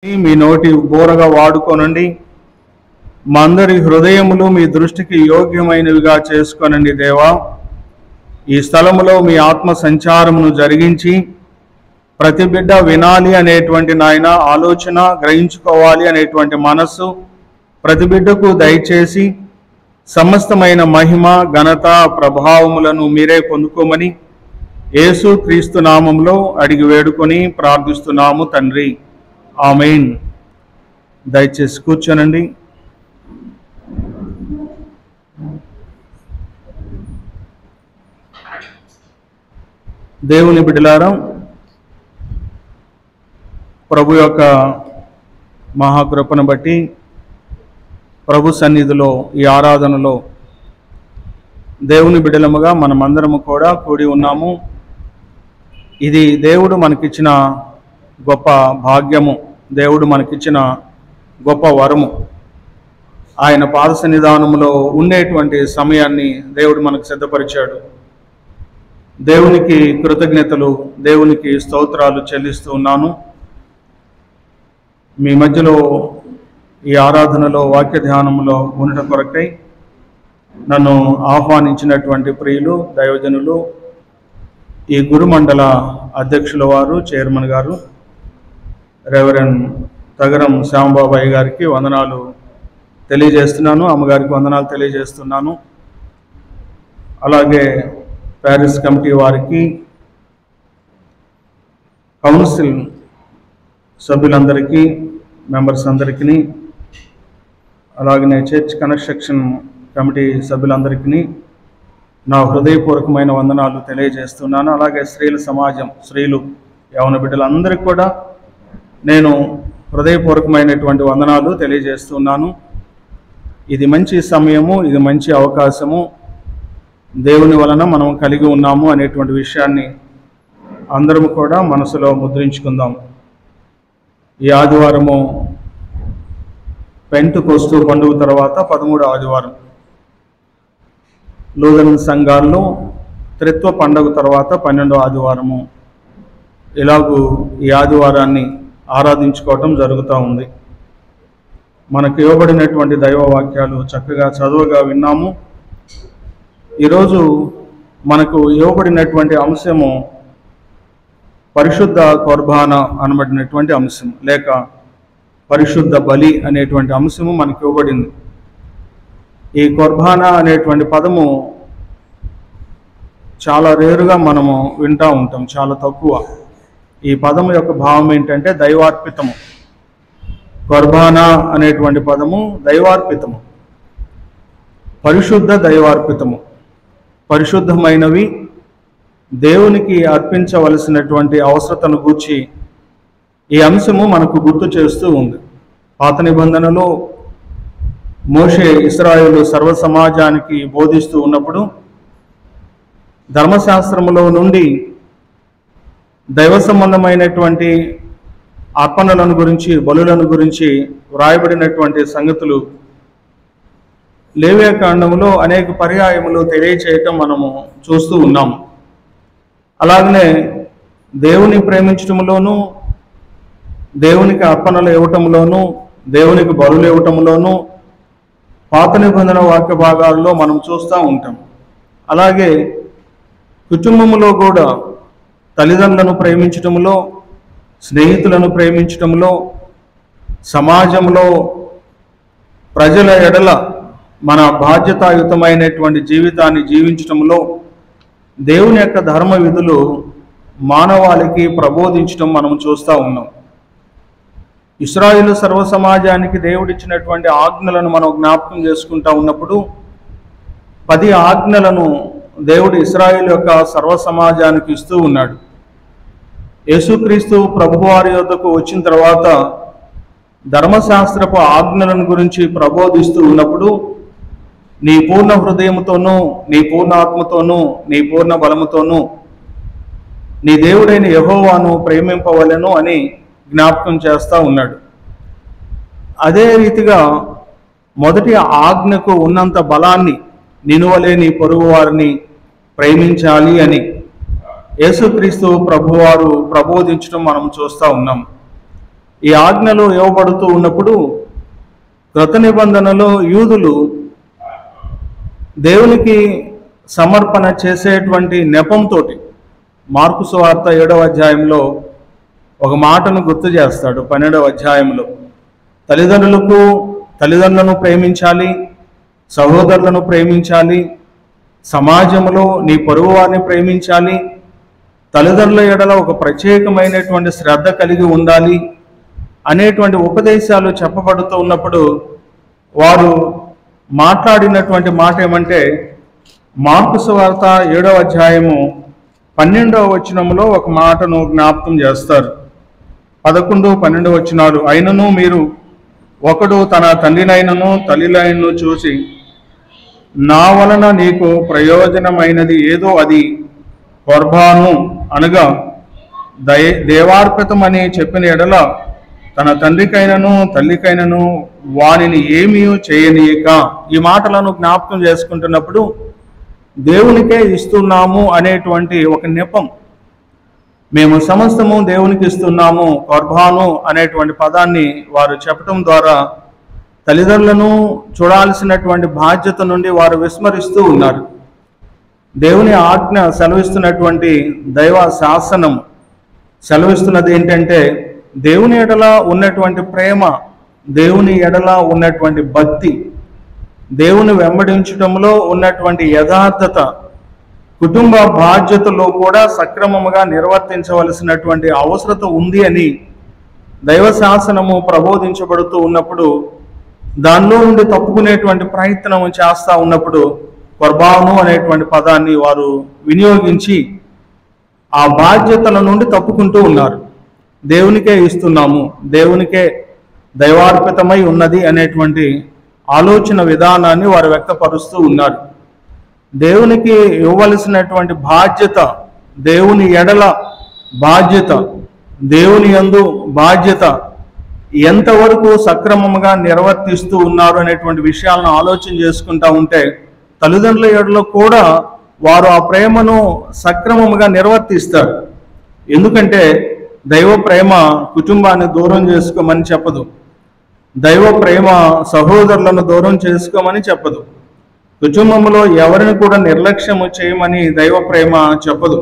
మీ నోటి బోరగా వాడుకోనండి. మా అందరి హృదయములు మీ దృష్టికి యోగ్యమైనవిగా చేసుకోనండి దేవా. ఈ స్థలములో మీ ఆత్మ సంచారమును జరిగించి ప్రతి బిడ్డ వినాలి అనేటువంటి నాయన ఆలోచన, గ్రహించుకోవాలి అనేటువంటి మనస్సు ప్రతి బిడ్డకు దయచేసి సమస్తమైన మహిమ, ఘనత, ప్రభావములను మీరే పొందుకోమని యేసు క్రీస్తు నామములో అడిగి వేడుకొని ప్రార్థిస్తున్నాము తండ్రి. ఆమేన్. దయచేసి కూర్చోనండి. దేవుని బిడ్డలారా, ప్రభు యొక్క మహాకృపను బట్టి ప్రభు సన్నిధిలో ఈ ఆరాధనలో దేవుని బిడ్డలముగా మనమందరము కూడా కూడి ఉన్నాము. ఇది దేవుడు మనకిచ్చిన గొప్ప భాగ్యము, దేవుడు మనకిచ్చిన గొప్ప వరము. ఆయన పాద సన్నిధానములో ఉండేటువంటి సమయాన్ని దేవుడు మనకు సిద్ధపరిచాడు. దేవునికి కృతజ్ఞతలు, దేవునికి స్తోత్రాలు చెల్లిస్తూ ఉన్నాను. మీ మధ్యలో ఈ ఆరాధనలో వాక్య ధ్యానంలో ఉండటం కొరకై నన్ను ఆహ్వానించినటువంటి ప్రియులు, దైవజనులు, ఈ గురుమండల అధ్యక్షుల వారు, చైర్మన్ గారు రెవరెండ్ తగరం శ్యాంబాబాయి గారికి వందనాలు తెలియజేస్తున్నాను. అమ్మగారికి వందనాలు తెలియజేస్తున్నాను. అలాగే ప్యారిస్ కమిటీ వారికి, కౌన్సిల్ సభ్యులందరికీ, మెంబర్స్ అందరికీ, అలాగనే చర్చ్ కన్స్ట్రక్షన్ కమిటీ సభ్యులందరికీ నా హృదయపూర్వకమైన వందనాలు తెలియజేస్తున్నాను. అలాగే స్త్రీల సమాజం, స్త్రీలు, యవన బిడ్డలందరికీ కూడా నేను హృదయపూర్వకమైనటువంటి వందనాలు తెలియజేస్తున్నాను. ఇది మంచి సమయము, ఇది మంచి అవకాశము, దేవుని వలన మనం కలిగి ఉన్నాము అనేటువంటి విషయాన్ని అందరం కూడా మనసులో ముద్రించుకుందాం. ఈ ఆదివారము పెంటెకోస్తు పండుగ తర్వాత 13వ ఆదివారం, లూథరన్ సంఘాల్లో త్రిత్వ పండుగ తర్వాత 12వ ఆదివారము, ఇలాగూ ఈ ఆదివారాన్ని ఆరాధించుకోవటం జరుగుతూ ఉంది. మనకు ఇవ్వబడినటువంటి దైవ వాక్యాలు చక్కగా చదువుగా విన్నాము. ఈరోజు మనకు ఇవ్వబడినటువంటి అంశము పరిశుద్ధ కుర్బాన అనబడినటువంటి అంశం, లేక పరిశుద్ధ బలి అనేటువంటి అంశము మనకు ఇవ్వబడింది. ఈ కుర్బాన అనేటువంటి పదము చాలా రేరుగా మనము వింటూ ఉంటాం, చాలా తక్కువ. ఈ పదము యొక్క భావం ఏంటంటే దైవార్పితము. కుర్బానా అనేటువంటి పదము దైవార్పితము, పరిశుద్ధ దైవార్పితము. పరిశుద్ధమైనవి దేవునికి అర్పించవలసినటువంటి అవసరతను గూర్చి ఈ అంశము మనకు గుర్తు చేస్తూ ఉంది. పాత నిబంధనలో మోషే ఇశ్రాయేలు సర్వ సమాజానికి బోధిస్తూ ఉన్నప్పుడు ధర్మశాస్త్రములో నుండి దైవ సంబంధమైనటువంటి అర్పణలను గురించి, బలులను గురించి వ్రాయబడినటువంటి సంగతులు లేవియా కాండములో అనేక పర్యాయములు తెలియచేయటం మనము చూస్తూ ఉన్నాము. అలాగనే దేవుని ప్రేమించటంలోనూ, దేవునికి అర్పణలు ఇవ్వటంలోనూ, దేవునికి బలులు ఇవ్వటంలోనూ పాత నిబంధన వాక్య భాగాల్లో మనం చూస్తూ ఉంటాం. అలాగే కుటుంబంలో కూడా తల్లిదండ్రులను ప్రేమించటంలో, స్నేహితులను ప్రేమించటంలో, సమాజంలో ప్రజల ఎడల మన బాధ్యతాయుతమైనటువంటి జీవితాన్ని జీవించటంలో దేవుని యొక్క ధర్మ విధులు మానవాళికి ప్రబోధించటం మనం చూస్తూ ఉన్నాం. ఇశ్రాయేలు సర్వ సమాజానికి దేవుడిచ్చినటువంటి ఆజ్ఞలను మనం జ్ఞాపకం చేసుకుంటూ ఉన్నప్పుడు 10 ఆజ్ఞలను దేవుడు ఇశ్రాయేలు యొక్క సర్వ సమాజానికి ఇస్తూ ఉన్నాడు. యేసుక్రీస్తు ప్రభువారి యొద్దకు వచ్చిన తర్వాత ధర్మశాస్త్రపు ఆజ్ఞలను గురించి ప్రబోధిస్తూ ఉన్నప్పుడు నీ పూర్ణ హృదయముతోనూ, నీ పూర్ణ ఆత్మతోనూ, నీ పూర్ణ బలముతోనూ నీ దేవుడైన యెహోవాను ప్రేమింపవలెను అని జ్ఞాపకం చేస్తూ ఉన్నాడు. అదే రీతిగా మొదటి ఆజ్ఞకు ఉన్నంత బలాన్ని నినువలే నీ పొరుగు వారిని ప్రేమించాలి అని యేసుక్రీస్తు ప్రభువారు ప్రబోధించడం మనం చూస్తూ ఉన్నాం. ఈ ఆజ్ఞలు ఇవ్వబడుతూ ఉన్నప్పుడు కృత నిబంధనలో యూదులు దేవునికి సమర్పణ చేసేటువంటి నెపంతో మార్కు సువార్త 7వ అధ్యాయంలో ఒక మాటను గుర్తు చేస్తాడు. 12వ అధ్యాయంలో తల్లిదండ్రులను ప్రేమించాలి, సహోదరులను ప్రేమించాలి, సమాజంలో నీ పొరుగు వారిని ప్రేమించాలి, తల్లిదండ్రుల ఎడల ఒక ప్రత్యేకమైనటువంటి శ్రద్ధ కలిగి ఉండాలి అనేటువంటి ఉపదేశాలు చెప్పబడుతూ ఉన్నప్పుడు వారు మాట్లాడినటువంటి మాట ఏమంటే, మార్కు సువార్త 7వ అధ్యాయము 12వ వచనంలో ఒక మాటను జ్ఞాపకం చేస్తారు. 11, 12 వచనాలు. అయినను మీరు ఒకడు తన తండ్రినైనను తల్లినైనను చూసి నా వలన నీకు ప్రయోజనమైనది ఏదో అది కొర్బాను అనగా దేవార్పితమని చెప్పిన ఎడల తన తండ్రికైనను తల్లికైనను వానిని ఏమీ చేయనీయక. ఈ మాటలను జ్ఞాపకం చేసుకుంటున్నప్పుడు దేవునికే ఇస్తున్నాము అనేటువంటి ఒక నెపం, మేము సమస్తము దేవునికి ఇస్తున్నాము కొర్బాను అనేటువంటి పదాన్ని వారు చెప్పటం ద్వారా తల్లిదండ్రులను చూడాల్సినటువంటి బాధ్యత నుండి వారు విస్మరిస్తూ ఉన్నారు. దేవుని ఆజ్ఞ సెలవిస్తున్నటువంటి దైవ శాసనం సెలవిస్తున్నది ఏంటంటే, దేవుని ఎడల ఉన్నటువంటి ప్రేమ, దేవుని ఎడల ఉన్నటువంటి భక్తి, దేవుని వెంబడించడంలో ఉన్నటువంటి యథార్థత, కుటుంబ బాధ్యతలో కూడా సక్రమముగా నిర్వర్తించవలసినటువంటి అవసరత ఉంది అని దైవ శాసనము ప్రబోధించబడుతూ ఉన్నప్పుడు దానిలో నుండి తప్పుకునేటువంటి ప్రయత్నం చేస్తూ ఉన్నప్పుడు కొర్బాను అనేటువంటి పదాన్ని వారు వినియోగించి ఆ బాధ్యతల నుండి తప్పుకుంటూ ఉన్నారు. దేవునికే ఇస్తున్నాము, దేవునికే దైవార్పితమై ఉన్నది అనేటువంటి ఆలోచన విధానాన్ని వారు వ్యక్తపరుస్తూ ఉన్నారు. దేవునికి ఇవ్వవలసినటువంటి బాధ్యత, దేవుని ఎడల బాధ్యత, దేవుని యందు బాధ్యత ఎంతవరకు సక్రమంగా నిర్వర్తిస్తూ ఉన్నారు అనేటువంటి విషయాలను ఆలోచన చేసుకుంటూ ఉంటే తల్లిదండ్రుల ఎడలో కూడా వారు ఆ ప్రేమను సక్రమంగా నిర్వర్తిస్తారు. ఎందుకంటే దైవ ప్రేమ కుటుంబాన్ని దూరం చేసుకోమని చెప్పదు, దైవ ప్రేమ సహోదరులను దూరం చేసుకోమని చెప్పదు, కుటుంబంలో ఎవరిని కూడా నిర్లక్ష్యము చేయమని దైవ ప్రేమ చెప్పదు.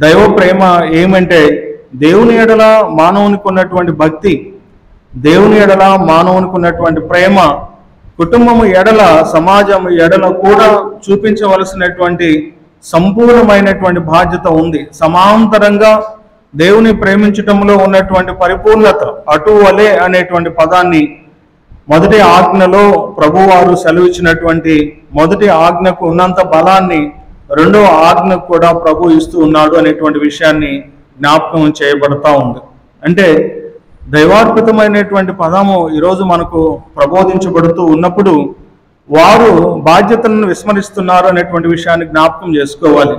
దైవ ప్రేమ ఏమంటే దేవుని ఎడల మానవునికి ఉన్నటువంటి భక్తి, దేవుని ఎడల మానవునికి ఉన్నటువంటి ప్రేమ, కుటుంబము ఎడల సమాజం ఎడల కూడా చూపించవలసినటువంటి సంపూర్ణమైనటువంటి బాధ్యత ఉంది. సమాంతరంగా దేవుని ప్రేమించటంలో ఉన్నటువంటి పరిపూర్ణత, అటువలే అనేటువంటి పదాన్ని మొదటి ఆజ్ఞలో ప్రభువారు సెలవిచ్చినటువంటి మొదటి ఆజ్ఞకు ఉన్నంత బలాన్ని రెండవ ఆజ్ఞకు కూడా ప్రభు ఇస్తూ ఉన్నాడు అనేటువంటి విషయాన్ని జ్ఞాపకం చేయబడతా ఉంది. అంటే దైవార్పితమైనటువంటి పదము ఈరోజు మనకు ప్రబోధించబడుతూ ఉన్నప్పుడు వారు బాధ్యతలను విస్మరిస్తున్నారు అనేటువంటి విషయాన్ని జ్ఞాపకం చేసుకోవాలి.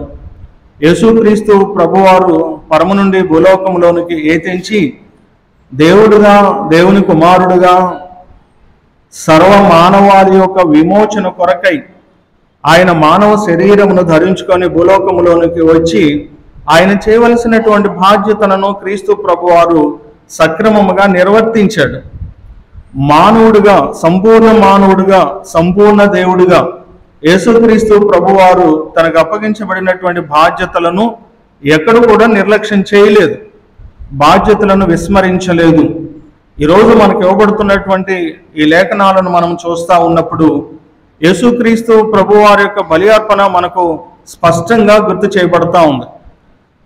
యేసుక్రీస్తు ప్రభువారు పరము నుండి భూలోకంలోనికి ఏతించి దేవుడుగా, దేవుని కుమారుడుగా సర్వ మానవాళి యొక్క విమోచన కొరకై ఆయన మానవ శరీరమును ధరించుకొని భూలోకములోనికి వచ్చి ఆయన చేయవలసినటువంటి బాధ్యతలను క్రీస్తు ప్రభువారు సక్రమముగా నిర్వర్తించాడు. మానవుడుగా, సంపూర్ణ మానవుడుగా, సంపూర్ణ దేవుడుగా యేసుక్రీస్తు ప్రభువారు తనకు అప్పగించబడినటువంటి బాధ్యతలను ఎక్కడ కూడా నిర్లక్ష్యం చేయలేదు, బాధ్యతలను విస్మరించలేదు. ఈరోజు మనకు ఇవ్వబడుతున్నటువంటి ఈ లేఖనాలను మనం చూస్తూ ఉన్నప్పుడు యేసుక్రీస్తు ప్రభువారి యొక్క బలి అర్పణ మనకు స్పష్టంగా గుర్తు చేయబడతా ఉంది.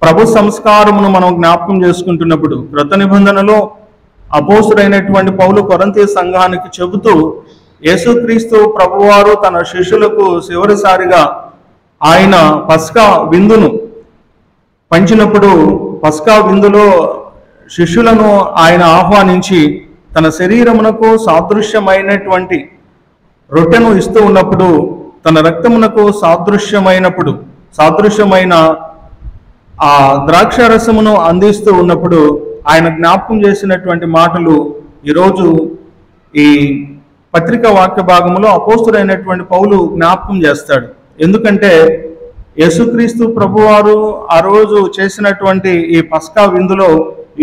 ప్రభు సంస్కారమును మనం జ్ఞాపకం చేసుకుంటున్నప్పుడు కృత నిబంధనలో అపోస్తుడైనటువంటి పౌలు కొరింథీ సంఘానికి చెబుతూ యేసుక్రీస్తు ప్రభువారు తన శిష్యులకు చివరిసారిగా ఆయన పస్కా విందును పంచినప్పుడు పస్కా విందులో శిష్యులను ఆయన ఆహ్వానించి తన శరీరమునకు సాదృశ్యమైనటువంటి రొట్టెను ఇస్తూ ఉన్నప్పుడు, తన రక్తమునకు సాదృశ్యమైన ఆ ద్రాక్షారసమును అందిస్తూ ఉన్నప్పుడు ఆయన జ్ఞాపకం చేసినటువంటి మాటలు ఈరోజు ఈ పత్రిక వాక్య భాగంలో అపోస్తుడైనటువంటి పౌలు జ్ఞాపకం చేస్తాడు. ఎందుకంటే యేసుక్రీస్తు ప్రభువారు ఆ రోజు చేసినటువంటి ఈ పస్కా విందులో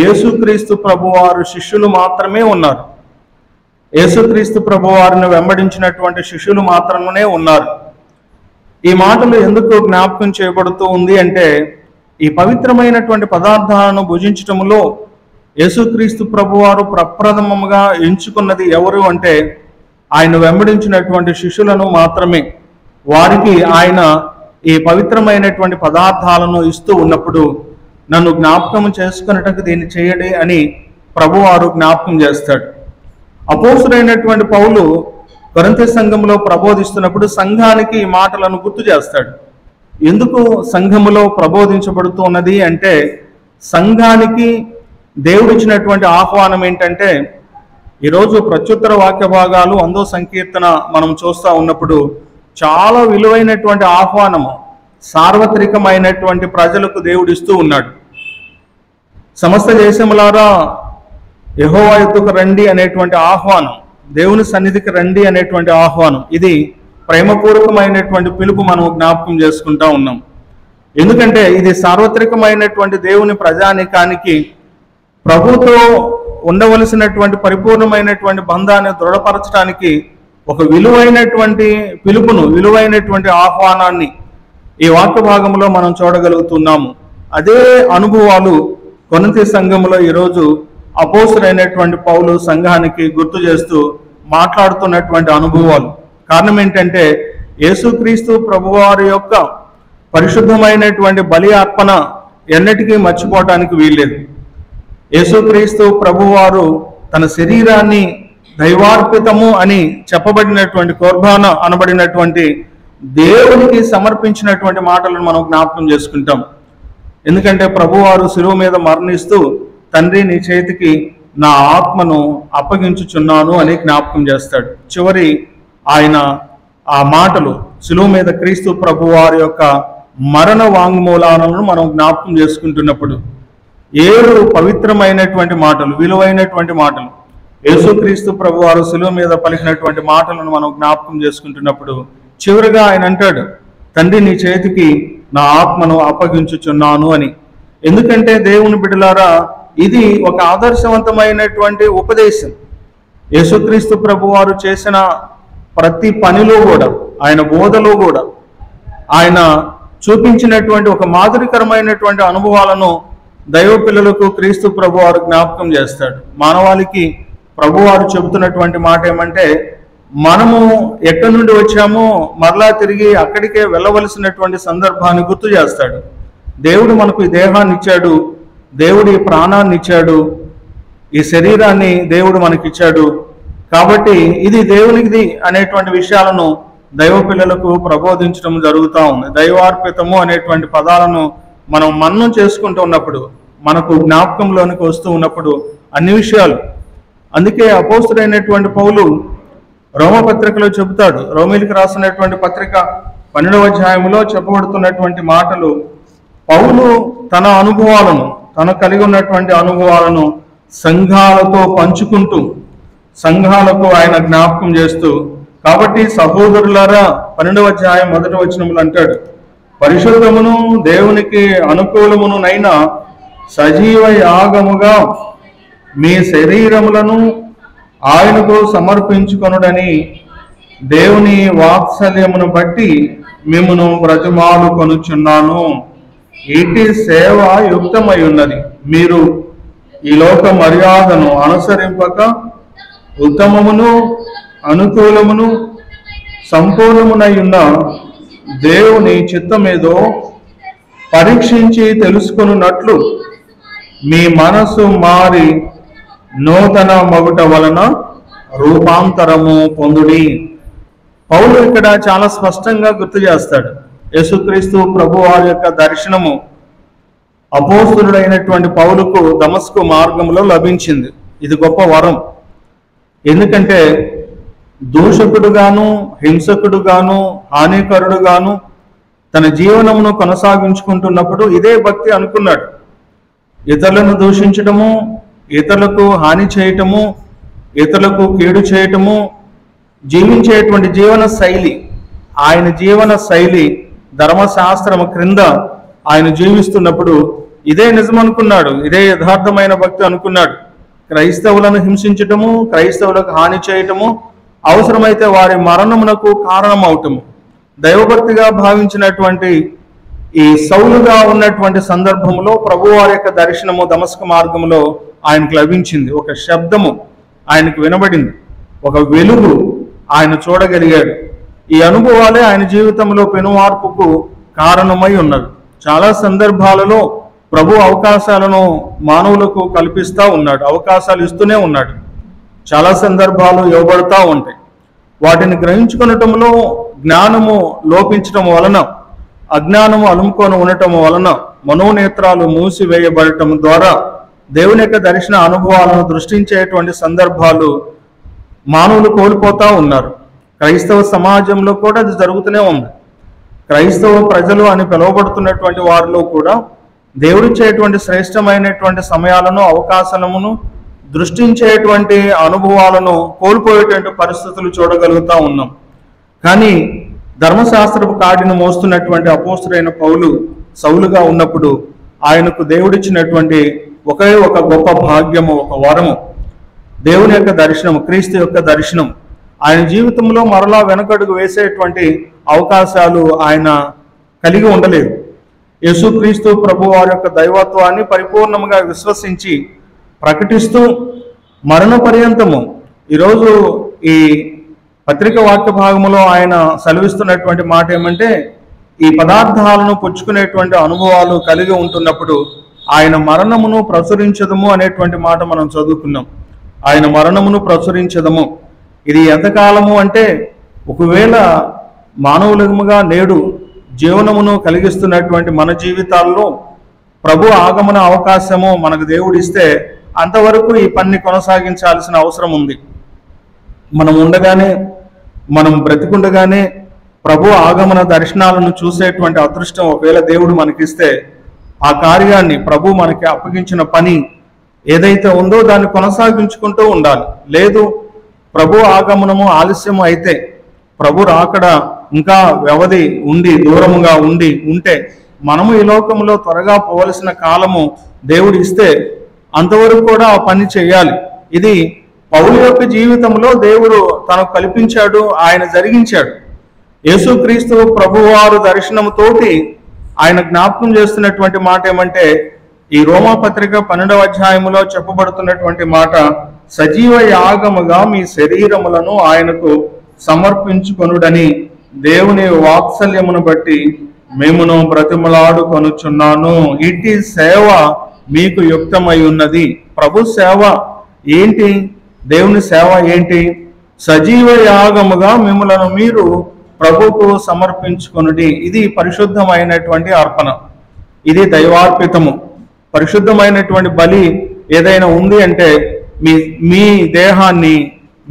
యేసుక్రీస్తు ప్రభువారు శిష్యులు మాత్రమే ఉన్నారు. యేసుక్రీస్తు ప్రభువారిని వెంబడించినటువంటి శిష్యులు మాత్రమే ఉన్నారు. ఈ మాటలు ఎందుకు జ్ఞాపకం చేయబడుతూ ఉంది అంటే, ఈ పవిత్రమైనటువంటి పదార్థాలను భుజించటంలో యేసుక్రీస్తు ప్రభువారు ప్రప్రథమముగా ఎంచుకున్నది ఎవరు అంటే ఆయన వెంబడించినటువంటి శిష్యులను మాత్రమే. వారికి ఆయన ఈ పవిత్రమైనటువంటి పదార్థాలను ఇస్తూ ఉన్నప్పుడు నన్ను జ్ఞాపకం చేసుకున్నట్టుకు దీన్ని చేయడి అని ప్రభువారు జ్ఞాపకం చేస్తాడు. అపోస్తుడైనటువంటి పౌలు కొరింథీ సంఘంలో ప్రబోధిస్తున్నప్పుడు సంఘానికి ఈ మాటలను గుర్తు చేస్తాడు. ఎందుకు సంఘములో ప్రబోధించబడుతూ ఉన్నది అంటే, సంఘానికి దేవుడిచ్చినటువంటి ఆహ్వానం ఏంటంటే, ఈరోజు ప్రత్యుత్తర వాక్య భాగాలు 100వ సంకీర్తన మనం చూస్తూ ఉన్నప్పుడు చాలా విలువైనటువంటి ఆహ్వానము సార్వత్రికమైనటువంటి ప్రజలకు దేవుడు ఇస్తూ ఉన్నాడు. సమస్త దేశములారా యెహోవా యొద్దకు రండి అనేటువంటి ఆహ్వానం, దేవుని సన్నిధికి రండి అనేటువంటి ఆహ్వానం, ఇది ప్రేమపూర్వకమైనటువంటి పిలుపు మనం జ్ఞాపకం చేసుకుంటా ఉన్నాం. ఎందుకంటే ఇది సార్వత్రికమైనటువంటి దేవుని ప్రజానీకానికి ప్రభుతో ఉండవలసినటువంటి పరిపూర్ణమైనటువంటి బంధాన్ని దృఢపరచడానికి ఒక విలువైనటువంటి పిలుపును, విలువైనటువంటి ఆహ్వానాన్ని ఈ వాక్య భాగంలో మనం చూడగలుగుతున్నాము. అదే అనుభవాలు కొరింథీ సంఘంలో ఈరోజు అపోస్తుడైనటువంటి పౌలు సంఘానికి గుర్తు చేస్తూ మాట్లాడుతున్నటువంటి అనుభవాలు. కారణం ఏంటంటే, యేసుక్రీస్తు ప్రభువారి యొక్క పరిశుద్ధమైనటువంటి బలి అర్పణ ఎన్నటికీ మర్చిపోవటానికి వీల్లేదు. యేసుక్రీస్తు ప్రభువారు తన శరీరాన్ని దైవార్పితము అని చెప్పబడినటువంటి కుర్బాన అనబడినటువంటి దేవునికి సమర్పించినటువంటి మాటలను మనం జ్ఞాపకం చేసుకుంటాం. ఎందుకంటే ప్రభువారు శిలువ మీద మరణిస్తూ, తండ్రి నీ చేతికి నా ఆత్మను అప్పగించుచున్నాను అని జ్ఞాపకం చేస్తాడు. చివరి ఆయన ఆ మాటలు శిలువ మీద క్రీస్తు ప్రభువారి యొక్క మరణ వాంగ్మూలాలను మనం జ్ఞాపకం చేసుకుంటున్నప్పుడు 7 పవిత్రమైనటువంటి మాటలు, విలువైనటువంటి మాటలు, యేసుక్రీస్తు ప్రభువారు శిలువ మీద పలికినటువంటి మాటలను మనం జ్ఞాపకం చేసుకుంటున్నప్పుడు చివరిగా ఆయన అంటాడు, తండ్రి నీ చేతికి నా ఆత్మను అప్పగించుచున్నాను అని. ఎందుకంటే దేవుని బిడ్డలారా, ఇది ఒక ఆదర్శవంతమైనటువంటి ఉపదేశం. యేసుక్రీస్తు ప్రభువారు చేసిన ప్రతి పనిలో కూడా, ఆయన బోధలో కూడా, ఆయన చూపించినటువంటి ఒక మాదిరికరమైనటువంటి అనుభవాలను దైవ పిల్లలకు క్రీస్తు ప్రభువారు జ్ఞాపకం చేస్తాడు. మానవాళికి ప్రభువారు చెబుతున్నటువంటి మాట ఏమంటే, మనము ఎక్కడి నుండి వచ్చామో మరలా తిరిగి అక్కడికే వెళ్ళవలసినటువంటి సందర్భాన్ని గుర్తు చేస్తాడు. దేవుడు మనకు ఈ దేహాన్ని ఇచ్చాడు, దేవుడు ఈ ప్రాణాన్ని ఇచ్చాడు, ఈ శరీరాన్ని దేవుడు మనకిచ్చాడు. కాబట్టి ఇది దేవునిది అనేటువంటి విషయాలను దైవ పిల్లలకు ప్రబోధించడం జరుగుతూ ఉంది. దైవార్పితము అనేటువంటి పదాలను మనం మన్నం చేసుకుంటూ ఉన్నప్పుడు, మనకు జ్ఞాపకంలోనికి వస్తూ ఉన్నప్పుడు అన్ని విషయాలు, అందుకే అపోస్తుడైనటువంటి పౌలు రోమపత్రికలో చెబుతాడు. రోమీలకు రాసినటువంటి పత్రిక 12వ అధ్యాయంలో చెప్పబడుతున్నటువంటి మాటలు, పౌలు తన అనుభవాలను, తను కలిగి ఉన్నటువంటి అనుభవాలను సంఘాలతో పంచుకుంటూ, సంఘాలకు ఆయన జ్ఞాపకం చేస్తూ, కాబట్టి సహోదరులారా 12వ అధ్యాయం 1వ వచనములు అంటాడు, పరిశుద్ధమును దేవునికి అనుకూలమునైనా సజీవ యాగముగా మీ శరీరములను ఆయనకు సమర్పించుకొనుడని దేవుని వాత్సల్యమును బట్టి మిమ్మును బ్రతిమాలు కొనుచున్నాను. ఇటు సేవ యుక్తమై ఉన్నది. మీరు ఈ లోక మర్యాదను అనుసరింపక ఉత్తమమును అనుకూలమును సంపూర్ణమునై ఉన్న దేవుని చిత్తమేదో పరీక్షించి తెలుసుకొనున్నట్లు మీ మనసు మారి నూతన మగుట వలన రూపాంతరము పొందుడి. పౌలు ఇక్కడ చాలా స్పష్టంగా గుర్తు చేస్తాడు, యేసుక్రీస్తు ప్రభువారి యొక్క దర్శనము అపోస్తులుడైనటువంటి పౌలుకు దమస్కు మార్గంలో లభించింది. ఇది గొప్ప వరం. ఎందుకంటే దూషకుడుగాను, హింసకుడుగాను, హానికరుడుగాను తన జీవనమును కొనసాగించుకుంటున్నప్పుడు ఇదే భక్తి అనుకున్నాడు. ఇతరులను దూషించటము, ఇతరులకు హాని చేయటము, ఇతరులకు కీడు చేయటము, జీవించేటువంటి జీవన శైలి, ఆయన జీవన శైలి ధర్మశాస్త్రము క్రింద ఆయన జీవిస్తున్నప్పుడు ఇదే నిజం అనుకున్నాడు, ఇదే యథార్థమైన భక్తి అనుకున్నాడు. క్రైస్తవులను హింసించటము, క్రైస్తవులకు హాని చేయటము, అవసరమైతే వారి మరణమునకు కారణమవటము దైవభక్తిగా భావించినటువంటి ఈ సౌలుగా ఉన్నటువంటి సందర్భంలో ప్రభువారి యొక్క దర్శనము దమస్కు మార్గంలో ఆయనకు లభించింది. ఒక శబ్దము ఆయనకు వినబడింది, ఒక వెలుగు ఆయన చూడగలిగాడు. ఈ అనుభవాలే ఆయన జీవితంలో పెనుమార్పుకు కారణమై ఉన్నవి. చాలా సందర్భాలలో ప్రభు అవకాశాలను మానవులకు కల్పిస్తూ ఉన్నాడు, అవకాశాలు ఇస్తూనే ఉన్నాడు. చాలా సందర్భాలు ఇవ్వబడతా ఉంటాయి. వాటిని గ్రహించుకునటంలో జ్ఞానము లోపించటం వలన, అజ్ఞానము అలుముకొని ఉండటం వలన, మనోనేత్రాలు మూసివేయబడటం ద్వారా దేవుని యొక్క దర్శన అనుభవాలను దృష్టించేటువంటి సందర్భాలు మానవులు కోల్పోతూ ఉన్నారు. క్రైస్తవ సమాజంలో కూడా అది జరుగుతూనే ఉంది. క్రైస్తవ ప్రజలు అని పిలువబడుతున్నటువంటి వారిలో కూడా దేవుడిచ్చేటువంటి శ్రేష్టమైనటువంటి సమయాలను, అవకాశాలను దృష్టించేటువంటి అనుభవాలను కోల్పోయేటువంటి పరిస్థితులు చూడగలుగుతూ ఉన్నాం. కానీ ధర్మశాస్త్రపు కాడిని మోస్తున్నటువంటి అపోస్తులైన పౌలు సౌలుగా ఉన్నప్పుడు ఆయనకు దేవుడిచ్చినటువంటి ఒకే ఒక గొప్ప భాగ్యము, ఒక వరము, దేవుని యొక్క దర్శనం, క్రీస్తు యొక్క దర్శనం. ఆయన జీవితంలో మరలా వెనకడుగు వేసేటువంటి అవకాశాలు ఆయన కలిగి ఉండలేదు. యేసుక్రీస్తు ప్రభు వారి యొక్క దైవత్వాన్ని పరిపూర్ణంగా విశ్వసించి ప్రకటిస్తూ మరణ పర్యంతము, ఈరోజు ఈ పత్రిక వాక్య భాగంలో ఆయన సెలవిస్తున్నటువంటి మాట ఏమంటే, ఈ పదార్థాలను పుచ్చుకునేటువంటి అనుభవాలు కలిగి ఉంటున్నప్పుడు ఆయన మరణమును ప్రచురించదము అనేటువంటి మాట మనం చదువుకున్నాం. ఆయన మరణమును ప్రచురించదము. ఇది ఎంతకాలము అంటే, ఒకవేళ మానవులముగా నేడు జీవనమును కలిగిస్తున్నటువంటి మన జీవితాల్లో ప్రభు ఆగమన అవకాశము మనకు దేవుడిస్తే అంతవరకు ఈ పని కొనసాగించాల్సిన అవసరం ఉంది. మనం ఉండగానే, మనం బ్రతికుండగానే ప్రభు ఆగమన దర్శనాలను చూసేటువంటి అదృష్టం ఒకవేళ దేవుడు మనకిస్తే, ఆ కార్యాన్ని, ప్రభు మనకి అప్పగించిన పని ఏదైతే ఉందో దాన్ని కొనసాగించుకుంటూ ఉండాలి. లేదు, ప్రభు ఆగమనము ఆలస్యం అయితే, ప్రభు రాకడ ఇంకా వ్యవధి ఉండి దూరముగా ఉంటే మనము ఈ లోకంలో త్వరగా పోవలసిన కాలము దేవుడు ఇస్తే అంతవరకు కూడా ఆ పని చేయాలి. ఇది పౌలు యొక్క జీవితంలో దేవుడు తనకు కల్పించాడు, ఆయన జరిగించాడు. యేసుక్రీస్తు ప్రభువారు దర్శనముతోటి ఆయన జ్ఞాపకం చేస్తున్నటువంటి మాట ఏమంటే, ఈ రోమాపత్రిక 12వ అధ్యాయములో చెప్పబడుతున్నటువంటి మాట, సజీవ యాగముగా మీ శరీరములను ఆయనకు సమర్పించుకొనుడని దేవుని వాత్సల్యమును బట్టి మేమును బ్రతిమలాడుకొనుచున్నాను. ఇట్టి సేవ మీకు యుక్తమై ఉన్నది. ప్రభు సేవ ఏంటి? దేవుని సేవ ఏంటి? సజీవ యాగముగా మిమ్మలను మీరు ప్రభుకు సమర్పించుకొనుడి. ఇది పరిశుద్ధమైనటువంటి అర్పణ, ఇది దైవార్పితము. పరిశుద్ధమైనటువంటి బలి ఏదైనా ఉంది అంటే మీ దేహాన్ని,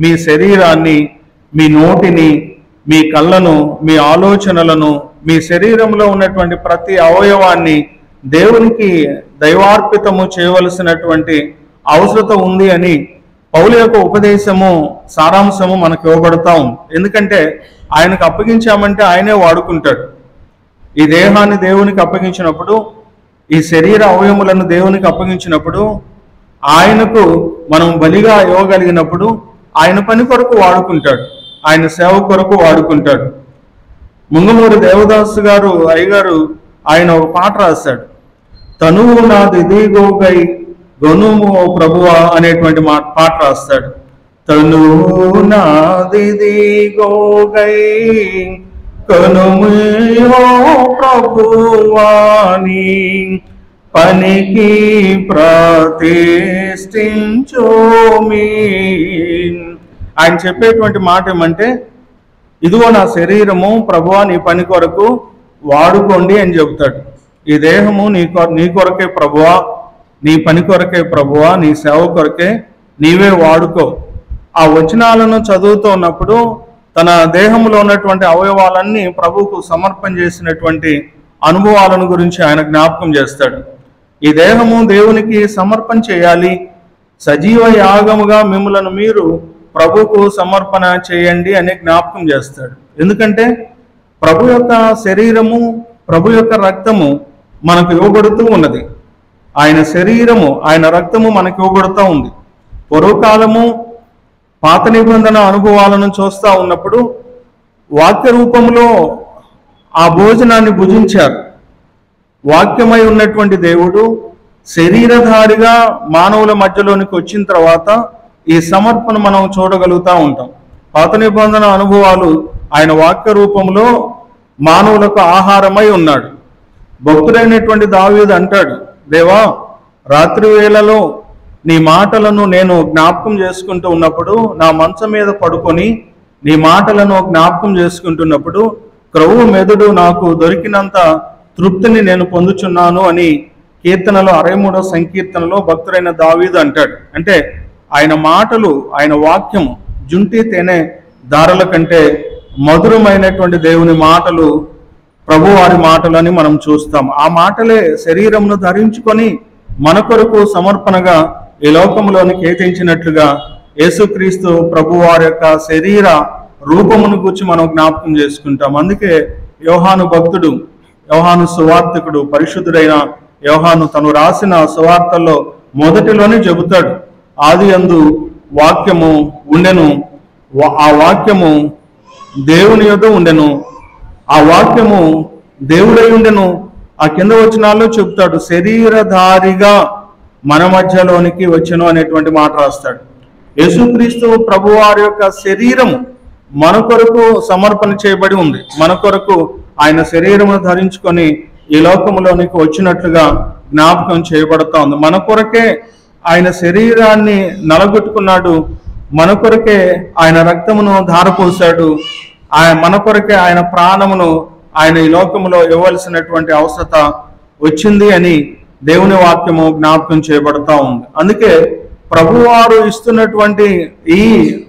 మీ శరీరాన్ని, మీ నోటిని, మీ కళ్ళను, మీ ఆలోచనలను, మీ శరీరంలో ఉన్నటువంటి ప్రతి అవయవాన్ని దేవునికి దైవార్పితము చేయవలసినటువంటి అవసరత ఉంది అని పౌలు యొక్క ఉపదేశము, సారాంశము మనకు ఇవ్వబడతా ఉంది. ఎందుకంటే ఆయనకు అప్పగించామంటే ఆయనే వాడుకుంటాడు. ఈ దేహాన్ని దేవునికి అప్పగించినప్పుడు, ఈ శరీర అవయములను దేవునికి అప్పగించినప్పుడు, ఆయనకు మనం బలిగా ఇవ్వగలిగినప్పుడు ఆయన పని కొరకు వాడుకుంటాడు, ఆయన సేవ కొరకు వాడుకుంటాడు. ముంగమూరి దేవదాసు గారు అయ్యగారు ఆయన ఒక పాట రాశాడు, తనువు నాదిదిగోగై గొనుము ప్రభువా అనేటువంటి పాట రాస్తాడు. తనువు నాదిదిగోగై గొనుము ప్రభువాని పనికి ప్రతిష్ఠించోమి. ఆయన చెప్పేటువంటి మాట ఏమంటే, ఇదిగో నా శరీరము ప్రభువా నీ పని కొరకు వాడుకోండి అని చెబుతాడు. ఈ దేహము నీ కొరకే ప్రభువా, నీ పని కొరకే ప్రభువా, నీ సేవ కొరకే నీవే వాడుకో. ఆ వచనాలను చదువుతున్నప్పుడు తన దేహంలో ఉన్నటువంటి అవయవాలన్నీ ప్రభువుకు సమర్పణ చేసినటువంటి అనుభవాలను గురించి ఆయన జ్ఞాపకం చేస్తాడు. ఈ దేహము దేవునికి సమర్పణ చేయాలి, సజీవ యాగముగా మిమ్మలను మీరు ప్రభువుకు సమర్పణ చేయండి అని జ్ఞాపకం చేస్తాడు. ఎందుకంటే ప్రభు యొక్క శరీరము, ప్రభు యొక్క రక్తము మనకు ఇవ్వబడుతూ ఉన్నది. ఆయన శరీరము, ఆయన రక్తము మనకి ఇవ్వబడుతూ ఉంది. పూర్వకాలము పాత నిబంధన అనుభవాలను చూస్తూ ఉన్నప్పుడు వాక్య రూపంలో ఆ భోజనాన్ని భుజించారు. వాక్యమై ఉన్నటువంటి దేవుడు శరీరధారిగా మానవుల మధ్యలోనికి వచ్చిన తర్వాత ఈ సమర్పణ మనం చూడగలుగుతూ ఉంటాం. పాత నిబంధన అనుభవాలు ఆయన వాక్య రూపంలో మానవులకు ఆహారమై ఉన్నాడు. భక్తుడైనటువంటి దావీదు అంటాడు, దేవా, రాత్రి వేళలో నీ మాటలను నేను జ్ఞాపకం చేసుకుంటూ ఉన్నప్పుడు, నా మంచం మీద పడుకొని నీ మాటలను జ్ఞాపకం చేసుకుంటున్నప్పుడు క్రొవ్వు మెదడు నాకు దొరికినంత తృప్తిని నేను పొందుచున్నాను అని కీర్తనలో 63వ సంకీర్తనలో భక్తుడైన దావీదు అంటాడు. అంటే ఆయన మాటలు, ఆయన వాక్యము జుంటి తేనె దారుల కంటే మధురమైనటువంటి దేవుని మాటలు ప్రభువారి మాటలు అని మనం చూస్తాం. ఆ మాటలే శరీరమును ధరించుకొని మన కొరకు సమర్పణగా ఈ లోకంలోనికి ఏతించినట్లుగా యేసుక్రీస్తు ప్రభువారి యొక్క శరీర రూపమును గురించి మనం జ్ఞాపకం చేసుకుంటాం. అందుకే యోహాను భక్తుడు, యోహాను సువార్తికుడు, పరిశుద్ధుడైన యోహాను తను రాసిన సువార్తల్లో మొదటిలోనే చెబుతాడు, ఆది యందు వాక్యము ఉండెను, ఆ వాక్యము దేవుని యొద్ద ఉండెను, ఆ వాక్యము దేవుడై ఉండెను. ఆ కింద వచనాల్లో చెబుతాడు, శరీరధారిగా మన మధ్యలోనికి వచ్చెను అనేటువంటి మాట రాస్తాడు. యేసుక్రీస్తు ప్రభువారి యొక్క శరీరము మన కొరకు సమర్పణ చేయబడి ఉంది. మన కొరకు ఆయన శరీరమును ధరించుకొని ఈ లోకములోనికి వచ్చినట్లుగా జ్ఞాపకం చేయబడతా ఉంది. మన కొరకే ఆయన శరీరాన్ని నలగొట్టుకున్నాడు, మన కొరకే ఆయన రక్తమును ధారపోశాడు, మన కొరకే ఆయన ప్రాణమును ఆయన ఈ లోకములో ఇవ్వవలసినటువంటి అవసరత వచ్చింది అని దేవుని వాక్యము జ్ఞాపకం చేయబడతా ఉంది. అందుకే ప్రభువారు ఇస్తున్నటువంటి ఈ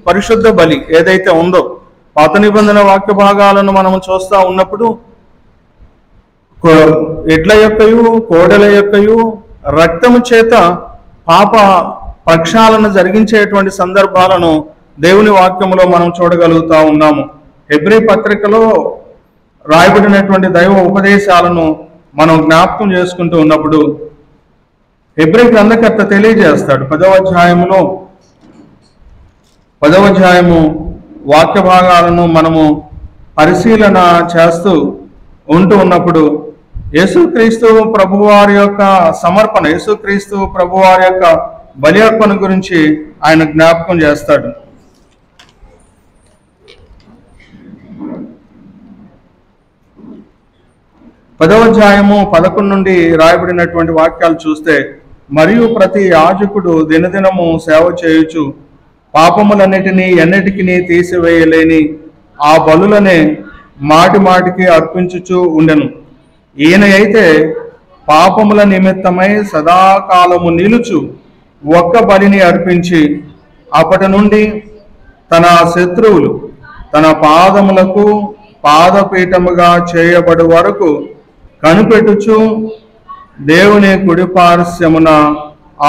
పరిశుద్ధ బలి ఏదైతే ఉందో, పాత నిబంధన వాక్య భాగాలను మనం చూస్తూ ఉన్నప్పుడు ఎడ్ల యొక్కయు కోడెల యొక్కయు రక్తము చేత పాప ప్రక్షాళన జరిగించేటువంటి సందర్భాలను దేవుని వాక్యములో మనం చూడగలుగుతా ఉన్నాము. హెబ్రీ పత్రికలో రాయబడినటువంటి దైవ ఉపదేశాలను మనం జ్ఞాపకం చేసుకుంటూ ఉన్నప్పుడు హెబ్రీ గ్రంథకర్త తెలియజేస్తాడు. 10వ అధ్యాయము వాక్య భాగాలను మనము పరిశీలన చేస్తూ ఉంటూ ఉన్నప్పుడు యేసుక్రీస్తు ప్రభువారి యొక్క సమర్పణ, యేసుక్రీస్తు ప్రభువారి యొక్క బలి అర్పణ గురించి ఆయన జ్ఞాపకం చేస్తాడు. 10వ అధ్యాయము 11 నుండి రాయబడినటువంటి వాక్యాలు చూస్తే, మరియు ప్రతి యాజకుడు దినదినము సేవ చేయుచు పాపములన్నిటినీ ఎన్నిటికి తీసివేయలేని ఆ బలులనే మాటి మాటికి అర్పించుచు ఉండెను. ఈయన అయితే పాపముల నిమిత్తమై సదాకాలము నిలుచు ఒక్క బలిని అర్పించి అప్పటి నుండి తన శత్రువులు తన పాదములకు పాదపీఠముగా చేయబడి వరకు కనిపెట్టుచు దేవుని కుడిపార్శ్వమున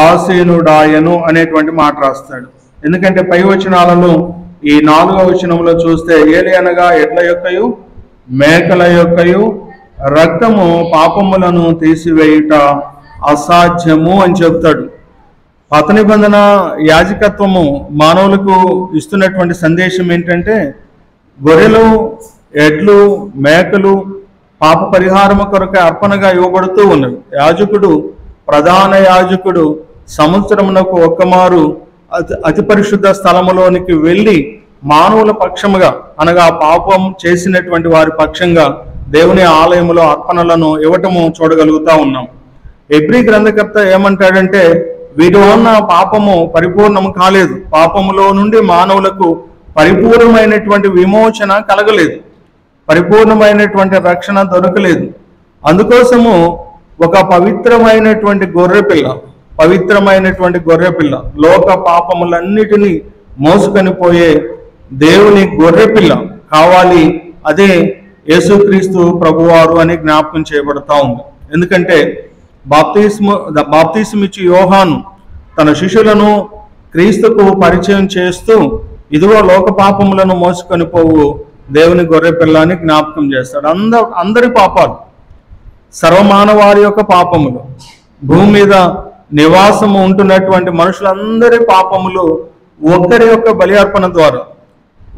ఆసీనుడాయను అనేటువంటి మాట రాస్తాడు. ఎందుకంటే పై వచనాలలో ఈ 4వ వచనంలో చూస్తే, ఏలియనగా ఎడ్ల యొక్కయు మేకల యొక్కయు రక్తము పాపములను తీసివేయుట అసాధ్యము అని చెప్తాడు. పాత నిబంధన యాజకత్వము మానవులకు ఇస్తున్నటువంటి సందేశం ఏంటంటే, గొర్రెలు, ఎడ్లు, మేకలు పాప పరిహారము కొరకు అర్పణగా ఇవ్వబడుతూ ఉన్నవి. యాజకుడు, ప్రధాన యాజకుడు సంవత్సరమునకు ఒక్కమారు అతి పరిశుద్ధ స్థలములోనికి వెళ్ళి మానవుల పక్షముగా, అనగా పాపం చేసినటువంటి వారి పక్షంగా దేవుని ఆలయములో అర్పణలను ఇవ్వటము చూడగలుగుతా ఉన్నాం. హెబ్రీ గ్రంథకర్త ఏమంటాడంటే, వీటి వలన పాపము పరిపూర్ణము కాలేదు, పాపములో నుండి మానవులకు పరిపూర్ణమైనటువంటి విమోచన కలగలేదు, పరిపూర్ణమైనటువంటి రక్షణ దొరకలేదు. అందుకోసము ఒక పవిత్రమైనటువంటి గొర్రెపిల్ల, లోక పాపములన్నిటినీ మోసుకొని పోయే దేవుని గొర్రెపిల్ల కావాలి. అదే యేసుక్రీస్తు ప్రభువారు అని జ్ఞాపకం చేయబడతా ఉంది. ఎందుకంటే బాప్తిస్మిచ్చి యోహాను తన శిష్యులను క్రీస్తుకు పరిచయం చేస్తూ, ఇదిగో లోక పాపములను మోసుకొని పోవు దేవుని గొర్రె పిల్లని జ్ఞాపకం చేస్తాడు. అందరి పాపాలు, సర్వమానవారి యొక్క పాపములు, భూమి మీద నివాసము ఉంటున్నటువంటి మనుషులందరి పాపములు ఒక్కరి యొక్క బలి అర్పణ ద్వారా,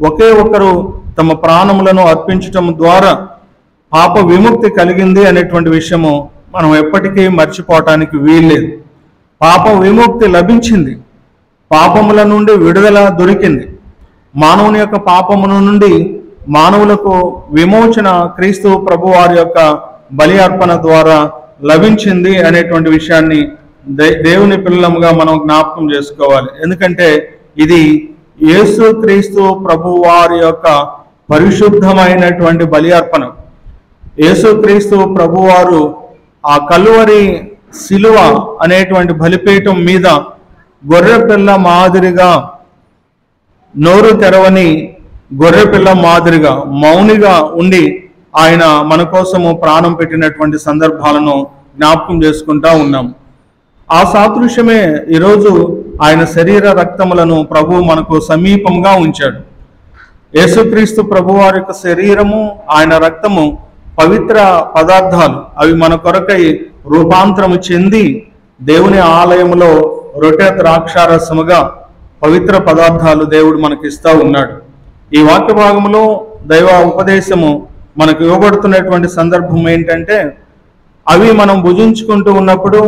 ఒకే ఒక్కరు తమ ప్రాణములను అర్పించటం ద్వారా పాప విముక్తి కలిగింది అనేటువంటి విషయము మనం ఎప్పటికీ మర్చిపోవటానికి వీల్లేదు. పాప విముక్తి లభించింది, పాపముల నుండి విడుదల దొరికింది. మానవుని యొక్క పాపముల నుండి మానవులకు విమోచన క్రీస్తు ప్రభు వారి యొక్క బలి అర్పణ ద్వారా లభించింది అనేటువంటి విషయాన్ని దేవుని పిల్లలుగా మనం జ్ఞాపకం చేసుకోవాలి. ఎందుకంటే ఇది యేసు క్రీస్తు ప్రభు వారి యొక్క పరిశుద్ధమైనటువంటి బలి అర్పణ. యేసు క్రీస్తు ప్రభువారు ఆ కలువరి శిలువ అనేటువంటి బలిపీఠం మీద గొర్రెపిల్ల మాదిరిగా, నోరు తెరవని గొర్రెపిల్ల మాదిరిగా మౌనిగా ఉండి ఆయన మన కోసము ప్రాణం పెట్టినటువంటి సందర్భాలను జ్ఞాపకం చేసుకుంటా ఉన్నాం. ఆ సాదృశ్యమే ఈరోజు ఆయన శరీర రక్తములను ప్రభు మనకు సమీపంగా ఉంచాడు. యేసుక్రీస్తు ప్రభువారి యొక్క శరీరము, ఆయన రక్తము పవిత్ర పదార్థాలు. అవి మన కొరకై రూపాంతరము చెంది దేవుని ఆలయములో రొట్టె ద్రాక్షారసముగా పవిత్ర పదార్థాలు దేవుడు మనకిస్తా ఉన్నాడు. ఈ వాక్య భాగంలో దైవ ఉపదేశము మనకు ఇవ్వబడుతున్నటువంటి సందర్భం ఏంటంటే, అవి మనం భుజించుకుంటూ ఉన్నప్పుడు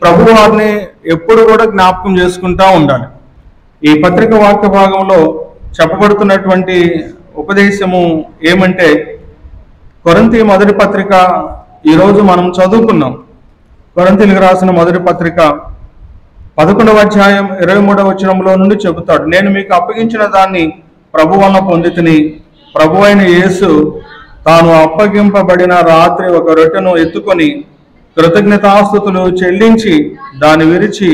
ప్రభువారిని ఎప్పుడు కూడా జ్ఞాపకం చేసుకుంటా ఉండాలి. ఈ పత్రిక వాక్య భాగంలో చెప్పబడుతున్నటువంటి ఉపదేశము ఏమంటే, కొరింథీ మొదటి పత్రిక ఈరోజు మనం చదువుకున్నాం. కొరింథీలకు రాసిన మొదటి పత్రిక 11వ అధ్యాయం 23వ వచనంలో నుండి చెబుతాడు, నేను మీకు అప్పగించిన దాన్ని ప్రభు వలన పొందితిని. ప్రభు అయిన యేసు తాను అప్పగింపబడిన రాత్రి ఒక రొట్టెను ఎత్తుకొని కృతజ్ఞతాస్తుతులు చెల్లించి దాన్ని విరిచి,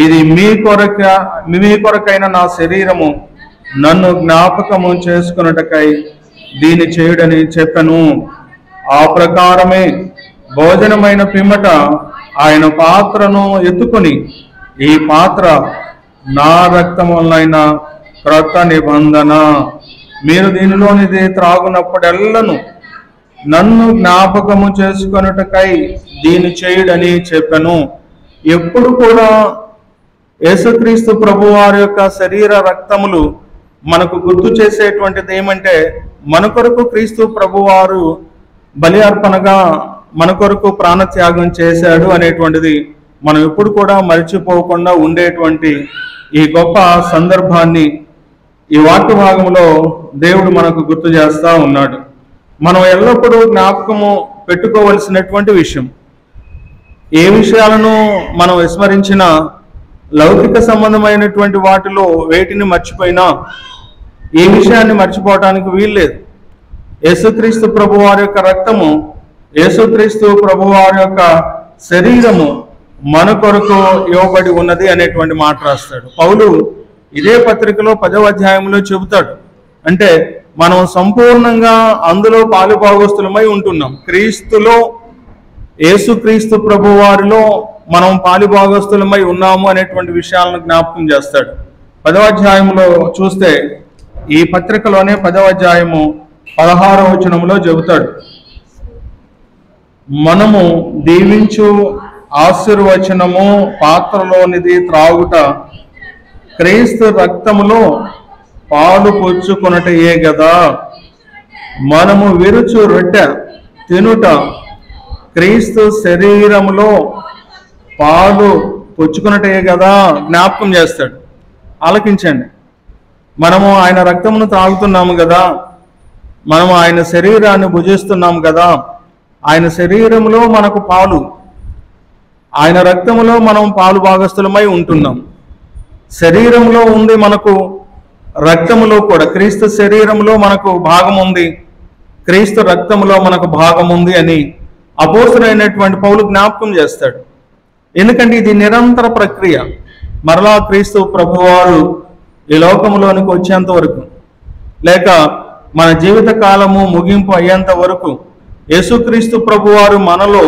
ఇది మీ కొరకైన నా శరీరము, నన్ను జ్ఞాపకము చేసుకున్నటకై దీని చేయుడని చెప్పను. ఆ ప్రకారమే భోజనమైన పిమ్మట ఆయన పాత్రను ఎత్తుకొని, ఈ పాత్ర నా రక్తము వలన క్రొత్త నిబంధన, మీరు దీనిలోనిది త్రాగునప్పుడెల్లను నన్ను జ్ఞాపకము చేసుకొనుటకై దీని చేయుడని చెప్పను. ఎప్పుడు కూడా యేసుక్రీస్తు ప్రభు వారి యొక్క శరీర రక్తములు మనకు గుర్తు చేసేటువంటిది ఏమంటే, మన కొరకు క్రీస్తు ప్రభువారు బలి అర్పణగా మన కొరకు ప్రాణత్యాగం చేశాడు అనేటువంటిది మనం ఎప్పుడు కూడా మర్చిపోకుండా ఉండేటువంటి ఈ గొప్ప సందర్భాన్ని ఈ వాక్య భాగంలో దేవుడు మనకు గుర్తు చేస్తా ఉన్నాడు. మనం ఎల్లప్పుడూ జ్ఞాపకము పెట్టుకోవలసినటువంటి విషయం, ఏ విషయాలను మనం విస్మరించినా, లౌకిక సంబంధమైనటువంటి వాటిలో వేటిని మర్చిపోయినా ఏ విషయాన్ని మర్చిపోవటానికి వీల్లేదు. యేసుక్రీస్తు ప్రభు వారి యొక్క రక్తము, యేసుక్రీస్తు ప్రభు వారి యొక్క శరీరము మన కొరకు ఇవ్వబడి ఉన్నది అనేటువంటి మాట రాస్తాడు పౌలు. ఇదే పత్రికలో 10వ అధ్యాయంలో చెబుతాడు, అంటే మనం సంపూర్ణంగా అందులో పాలుభాగస్తులమై ఉంటున్నాం. క్రీస్తులో, యేసుక్రీస్తు ప్రభు వారిలో మనం పాలుభాగస్తులమై ఉన్నాము అనేటువంటి విషయాలను జ్ఞాపకం చేస్తాడు. 10వ అధ్యాయంలో చూస్తే, ఈ పత్రికలోనే 10వ అధ్యాయము 16వ వచనంలో చెబుతాడు, మనము దీవించు ఆశీర్వచనము పాత్రలోనిది త్రాగుట క్రీస్తు రక్తములో పాలు పుచ్చుకొనుటయే గదా. మనము విరుచు రొట్టె తినుట క్రీస్తు శరీరములో పాలు పుచ్చుకొనుటయే కదా జ్ఞాపకం చేస్తాడు. ఆలకించండి, మనము ఆయన రక్తమును తాగుతున్నాము కదా, మనము ఆయన శరీరాన్ని భుజిస్తున్నాము కదా. ఆయన శరీరంలో మనకు పాలు, ఆయన రక్తములో మనం పాలు భాగస్థులమై ఉంటున్నాం. శరీరంలో ఉంది మనకు, రక్తములో కూడా క్రీస్తు శరీరంలో మనకు భాగం ఉంది, క్రీస్తు రక్తములో మనకు భాగం ఉంది అని అపోస్తలుడైనటువంటి పౌలు జ్ఞాపకం చేస్తాడు. ఎందుకంటే ఇది నిరంతర ప్రక్రియ. మరలా క్రీస్తు ప్రభువారు ఈ లోకంలోనికి వచ్చేంత వరకు, లేక మన జీవిత కాలము ముగింపు అయ్యేంత వరకు యేసుక్రీస్తు ప్రభువారు మనలో,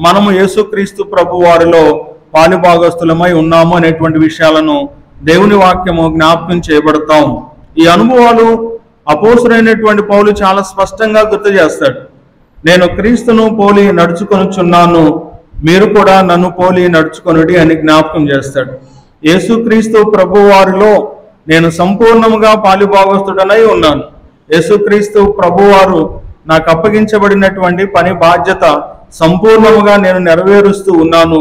మనము యేసుక్రీస్తు ప్రభువారిలో పాలుభాగస్తులమై ఉన్నాము అనేటువంటి విషయాలను దేవుని వాక్యము జ్ఞాపకం చేయబడతాం. ఈ అనుభవాలు అపోస్తలుడైనటువంటి పౌలు చాలా స్పష్టంగా గుర్తు చేస్తాడు. నేను క్రీస్తును పోలి నడుచుకొనుచున్నాను, మీరు కూడా నన్ను పోలి నడుచుకొనుడి అని జ్ఞాపకం చేస్తాడు. యేసుక్రీస్తు ప్రభువారిలో నేను సంపూర్ణముగా పాలుభాగస్తుడనై ఉన్నాను. యేసుక్రీస్తు ప్రభువారు నాకు అప్పగించబడినటువంటి పని బాధ్యత సంపూర్ణముగా నేను నెరవేరుస్తూ ఉన్నాను.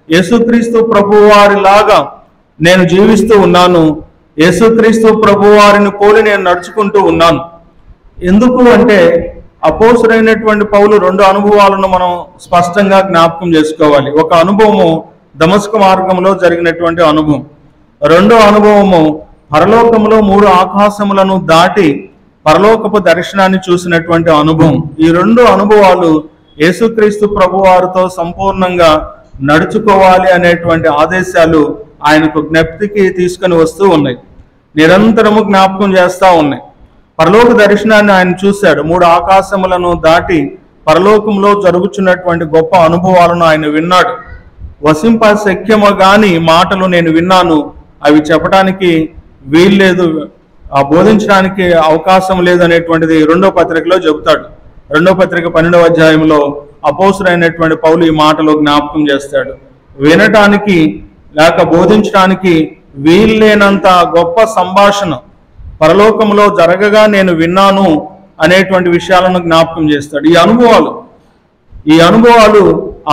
యేసుక్రీస్తు ప్రభువారిలాగా నేను జీవిస్తూ ఉన్నాను. యేసుక్రీస్తు ప్రభువారిని పోలి నేను నడుచుకుంటూ ఉన్నాను. ఎందుకు అంటే అపోస్తుడైనటువంటి పౌలు 2 అనుభవాలను మనం స్పష్టంగా జ్ఞాపకం చేసుకోవాలి. ఒక అనుభవము దమస్కు మార్గంలో జరిగినటువంటి అనుభవం. రెండో అనుభవము పరలోకములో 3 ఆకాశములను దాటి పరలోకపు దర్శనాన్ని చూసినటువంటి అనుభవం. ఈ 2 అనుభవాలు యేసుక్రీస్తు ప్రభువారితో సంపూర్ణంగా నడుచుకోవాలి అనేటువంటి ఆదేశాలు ఆయనకు జ్ఞప్తికి తీసుకొని వస్తూ ఉన్నాయి, నిరంతరము జ్ఞాపకం చేస్తూ ఉన్నాయి. పరలోక దర్శనాన్ని ఆయన చూశాడు. 3 ఆకాశములను దాటి పరలోకంలో జరుగుతున్నటువంటి గొప్ప అనుభవాలను ఆయన విన్నాడు. వసింపశక్యము గాని మాటలు నేను విన్నాను, అవి చెప్పడానికి వీల్లేదు, బోధించడానికి అవకాశం లేదు అనేటువంటిది 2వ పత్రికలో చెబుతాడు. 2వ పత్రిక 12వ అధ్యాయంలో అపోస్తుడైనటువంటి పౌలు ఈ మాటలు జ్ఞాపకం చేస్తాడు. వినటానికి లేక బోధించడానికి వీల్లేనంత గొప్ప సంభాషణ పరలోకంలో జరగగా నేను విన్నాను అనేటువంటి విషయాలను జ్ఞాపకం చేస్తాడు. ఈ అనుభవాలు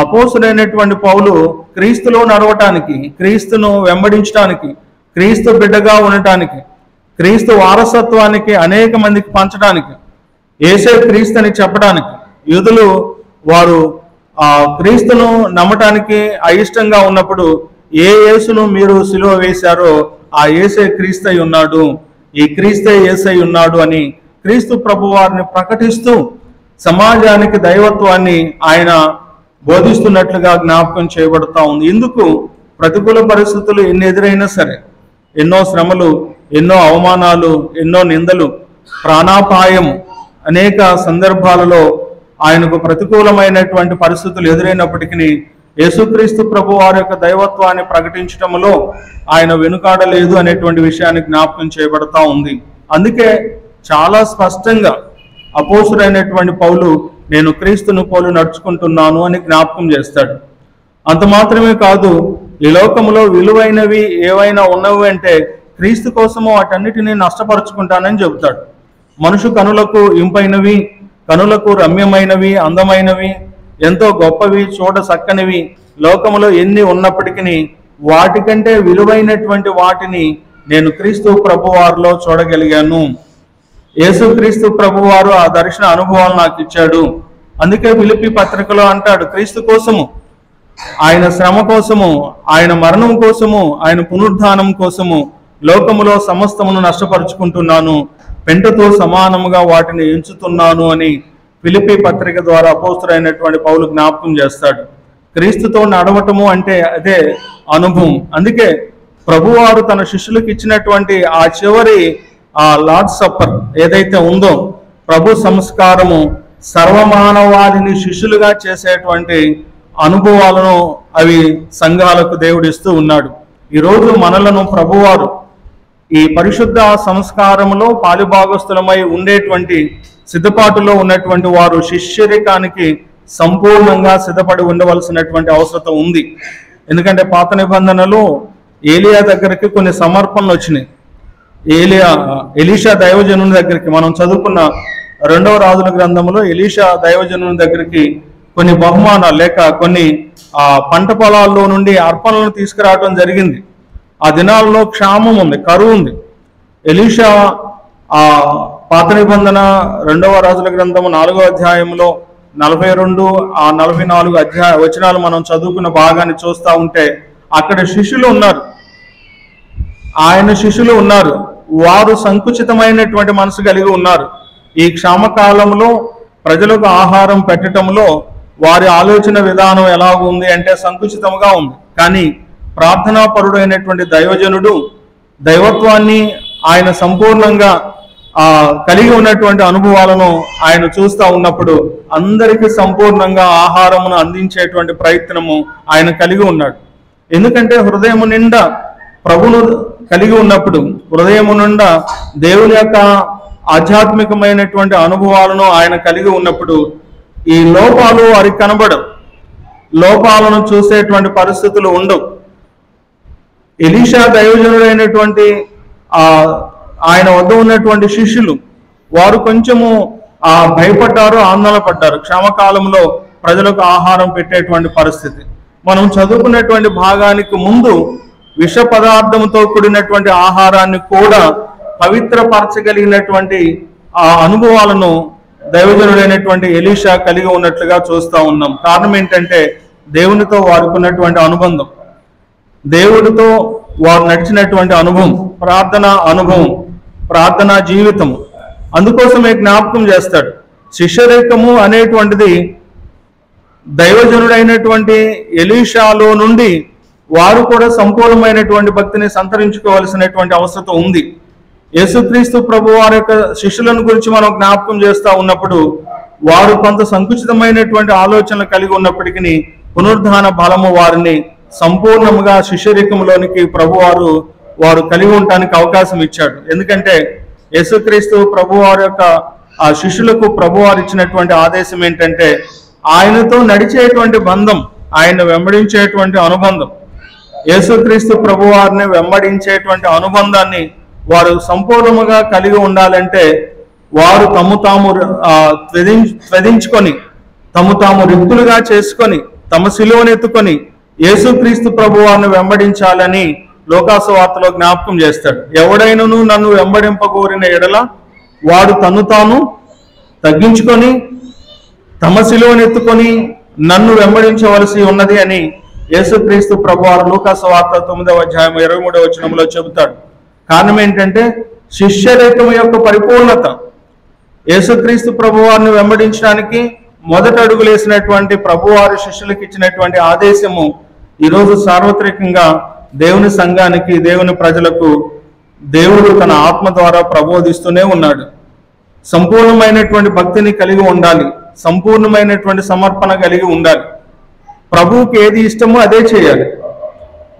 అపోస్తుడైనటువంటి పౌలు క్రీస్తులో నడవటానికి, క్రీస్తును వెంబడించడానికి, క్రీస్తు బిడ్డగా ఉండటానికి, క్రీస్తు వారసత్వానికి అనేక మందికి పంచడానికి, యేసే క్రీస్తు అని చెప్పడానికి, యూదులు వారు క్రీస్తును నమ్మటానికి అయిష్టంగా ఉన్నప్పుడు ఏ యేసును మీరు సిలువ వేశారో ఆ యేసే క్రీస్తై ఉన్నాడు, ఈ క్రీస్తే యేసై ఉన్నాడు అని క్రీస్తు ప్రభువారిని ప్రకటిస్తూ సమాజానికి దైవత్వాన్ని ఆయన బోధిస్తున్నట్లుగా జ్ఞాపకం చేయబడతా ఉంది. ఇందుకు ప్రతికూల పరిస్థితులు ఎన్ని ఎదురైనా సరే, ఎన్నో శ్రమలు, ఎన్నో అవమానాలు, ఎన్నో నిందలు, ప్రాణాపాయం అనేక సందర్భాలలో ఆయనకు ప్రతికూలమైనటువంటి పరిస్థితులు ఎదురైనప్పటికీ యేసుక్రీస్తు ప్రభు వారి యొక్క దైవత్వాన్ని ప్రకటించడంలో ఆయన వెనుకాడలేదు అనేటువంటి విషయాన్ని జ్ఞాపకం చేయబడతా ఉంది. అందుకే చాలా స్పష్టంగా అపోస్తుడైనటువంటి పౌలు నేను క్రీస్తును పోలి నడుచుకుంటున్నాను అని జ్ఞాపకం చేస్తాడు. అంత మాత్రమే కాదు, ఈ లోకంలో విలువైనవి ఏవైనా ఉన్నవి అంటే క్రీస్తు కోసము వాటన్నిటినీ నష్టపరుచుకుంటానని చెబుతాడు. మనుషు కనులకు ఇంపైనవి, కనులకు రమ్యమైనవి, అందమైనవి, ఎంతో గొప్పవి, చూడ చక్కనివి లోకములో ఎన్ని ఉన్నప్పటికీ వాటికంటే విలువైనటువంటి వాటిని నేను క్రీస్తు ప్రభువారిలో చూడగలిగాను. యేసుక్రీస్తు ప్రభువారు ఆ దర్శన అనుభవాలు నాకు ఇచ్చాడు. అందుకే ఫిలిప్పీ పత్రికలో అంటాడు, క్రీస్తు కోసము, ఆయన శ్రమ కోసము, ఆయన మరణం కోసము, ఆయన పునరుద్ధానం కోసము లోకములో సమస్తమును నష్టపరుచుకుంటున్నాను, పెంటతో సమానముగా వాటిని ఎంచుతున్నాను అని ఫిలిప్పీ పత్రిక ద్వారా అపోస్తుడైనటువంటి పౌలు జ్ఞాపకం చేస్తాడు. క్రీస్తుతో నడవటము అంటే అదే అనుభవం. అందుకే ప్రభువారు తన శిష్యులకు ఇచ్చినటువంటి ఆ చివరి లార్డ్ సప్పర్ ఏదైతే ఉందో, ప్రభు సంస్కారము, సర్వమానవాళిని శిష్యులుగా చేసేటువంటి అనుభవాలను అవి సంఘాలకు దేవుడిస్తూ ఉన్నాడు. ఈరోజు మనలను ప్రభువారు ఈ పరిశుద్ధ సంస్కారంలో పాలుభాగస్తులమై ఉండేటువంటి సిద్ధపాటులో ఉన్నటువంటి వారు శిష్యరికానికి సంపూర్ణంగా సిద్ధపడి ఉండవలసినటువంటి అవసరం ఉంది. ఎందుకంటే పాత నిబంధనలో ఏలియా దగ్గరికి కొన్ని సమర్పణలు వచ్చినాయి. ఎలీషా దైవజనుని దగ్గరికి, మనం చదువుకున్న 2వ రాజుల గ్రంథంలో ఎలీషా దైవజనుని దగ్గరికి కొన్ని బహుమానాలు లేక కొన్ని పంట పొలాల్లో నుండి అర్పణలను తీసుకురావడం జరిగింది. ఆ దినాల్లో క్షామం ఉంది, కరువు ఉంది. ఎలీషా పాత నిబంధన 2వ రాజుల గ్రంథము 4వ అధ్యాయంలో 42 44 వచనాలు మనం చదువుకున్న భాగాన్ని చూస్తూ ఉంటే అక్కడ శిష్యులు ఉన్నారు, ఆయన శిష్యులు ఉన్నారు. వారు సంకుచితమైనటువంటి మనసు కలిగి ఉన్నారు. ఈ క్షామకాలంలో ప్రజలకు ఆహారం పెట్టడంలో వారి ఆలోచన విధానం ఎలా ఉంది అంటే సంకుచితంగా ఉంది. కానీ ప్రార్థనాపరుడైనటువంటి దైవజనుడు దైవత్వాన్ని ఆయన సంపూర్ణంగా కలిగి ఉన్నటువంటి అనుభవాలను ఆయన చూస్తూ ఉన్నప్పుడు అందరికీ సంపూర్ణంగా ఆహారమును అందించేటువంటి ప్రయత్నము ఆయన కలిగి ఉన్నాడు. ఎందుకంటే హృదయము నిండా ప్రభును కలిగి ఉన్నప్పుడు, హృదయము నిండా దేవుని యొక్క ఆధ్యాత్మికమైనటువంటి అనుభవాలను ఆయన కలిగి ఉన్నప్పుడు ఈ లోపాలు వారికి కనబడవు. లోపాలను చూసేటువంటి పరిస్థితులు ఉండవు. ఎలీషా దైవజనుడైనటువంటి ఆయన వద్ద ఉన్నటువంటి శిష్యులు వారు కొంచెము భయపడ్డారు, ఆందోళన పడ్డారు. క్షామకాలంలో ప్రజలకు ఆహారం పెట్టేటువంటి పరిస్థితి. మనం చదువుకున్నటువంటి భాగానికి ముందు విష పదార్థంతో కూడినటువంటి ఆహారాన్ని కూడా పవిత్రపరచగలిగినటువంటి ఆ అనుభవాలను దైవజనుడైనటువంటి ఎలీషా కలిగి ఉన్నట్లుగా చూస్తూ ఉన్నాం. కారణం ఏంటంటే దేవునితో వారికి ఉన్నటువంటి అనుబంధం, దేవుడితో వారు నడిచినటువంటి అనుభవం, ప్రార్థనా జీవితము. అందుకోసమే జ్ఞాపకం చేస్తాడు. శిష్యరేఖము అనేటువంటిది దైవజనుడైనటువంటి ఎలీషాలో నుండి వారు కూడా సంపూర్ణమైనటువంటి భక్తిని సంతరించుకోవాల్సినటువంటి అవసరం ఉంది. యేసుక్రీస్తు ప్రభు వారి యొక్క శిష్యులను గురించి మనం జ్ఞాపకం చేస్తూ ఉన్నప్పుడు వారు కొంత సంకుచితమైనటువంటి ఆలోచనలు కలిగి ఉన్నప్పటికీ పునరుద్ధాన బలము వారిని సంపూర్ణముగా శిష్యరికంలోనికి వారు కలిగి ఉండటానికి అవకాశం ఇచ్చాడు. ఎందుకంటే యేసుక్రీస్తు ప్రభు వారి యొక్క ఆ శిష్యులకు ప్రభువారు ఇచ్చినటువంటి ఆదేశం ఏంటంటే ఆయనతో నడిచేటువంటి బంధం, ఆయన వెంబడించేటువంటి అనుబంధం, యేసుక్రీస్తు ప్రభువారిని వెంబడించేటువంటి అనుబంధాన్ని వారు సంపూర్ణముగా కలిగి ఉండాలంటే వారు తాము త్వదించుకొని తాము రిక్తులుగా చేసుకొని తమ సిలువనెత్తుకొని యేసుక్రీస్తు ప్రభువారిని వెంబడించాలని లోకాసు వార్తలో జ్ఞాపకం చేస్తాడు. ఎవడైనను నన్ను వెంబడింపగోరిన ఎడల వాడు తాను తగ్గించుకొని తమ సిలువనెత్తుకొని నన్ను వెంబడించవలసి ఉన్నది అని యేసుక్రీస్తు ప్రభువారు లోకాసు వార్త 9వ అధ్యాయం 23వ వచనంలో చెబుతాడు. కారణం ఏంటంటే శిష్యరేఖం యొక్క పరిపూర్ణత. యేసుక్రీస్తు ప్రభువారిని వెంబడించడానికి మొదట అడుగులేసినటువంటి ప్రభువారి శిష్యులకు ఇచ్చినటువంటి ఆదేశము ఈరోజు సార్వత్రికంగా దేవుని సంఘానికి, దేవుని ప్రజలకు దేవుడు తన ఆత్మ ద్వారా ప్రబోధిస్తూనే ఉన్నాడు. సంపూర్ణమైనటువంటి భక్తిని కలిగి ఉండాలి, సంపూర్ణమైనటువంటి సమర్పణ కలిగి ఉండాలి. ప్రభువుకి ఏది ఇష్టమో అదే చేయాలి.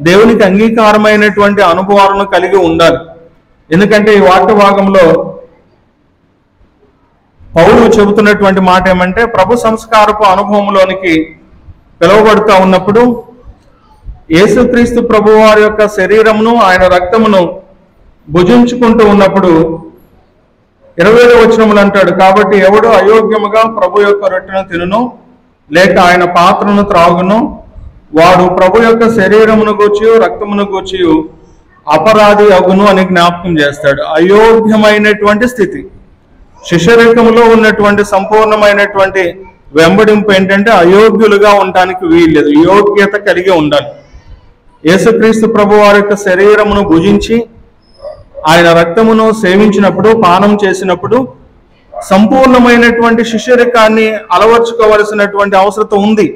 దేవునికి అంగీకారమైనటువంటి అనుభవాలను కలిగి ఉండాలి. ఎందుకంటే ఈ వాక్య భాగంలో పౌలు చెబుతున్నటువంటి మాట ఏమంటే ప్రభు సంస్కారపు అనుభవంలోనికి పిలువబడుతూ ఉన్నప్పుడు యేసుక్రీస్తు ప్రభు వారి యొక్క శరీరమును ఆయన రక్తమును భుజించుకుంటూ ఉన్నప్పుడు 20వ వచనములు అంటాడు, కాబట్టి ఎవడు అయోగ్యముగా ప్రభు యొక్క రొట్టెను తినును లేక ఆయన పాత్రను త్రాగును వాడు ప్రభు యొక్క శరీరమును గూర్చి రక్తమును గూర్చి అపరాధి అగును అని జ్ఞాపకం చేస్తాడు. అయోగ్యమైనటువంటి స్థితి, శిష్యరేఖములో ఉన్నటువంటి సంపూర్ణమైనటువంటి వెంబడింపు ఏంటంటే అయోగ్యులుగా ఉండటానికి వీల్లేదు, యోగ్యత కలిగి ఉండాలి. యేసుక్రీస్తు ప్రభు వారి యొక్క శరీరమును భుజించి ఆయన రక్తమును సేవించినప్పుడు, పానం చేసినప్పుడు సంపూర్ణమైనటువంటి శిష్యరికాన్ని అలవర్చుకోవలసినటువంటి అవసరం ఉంది.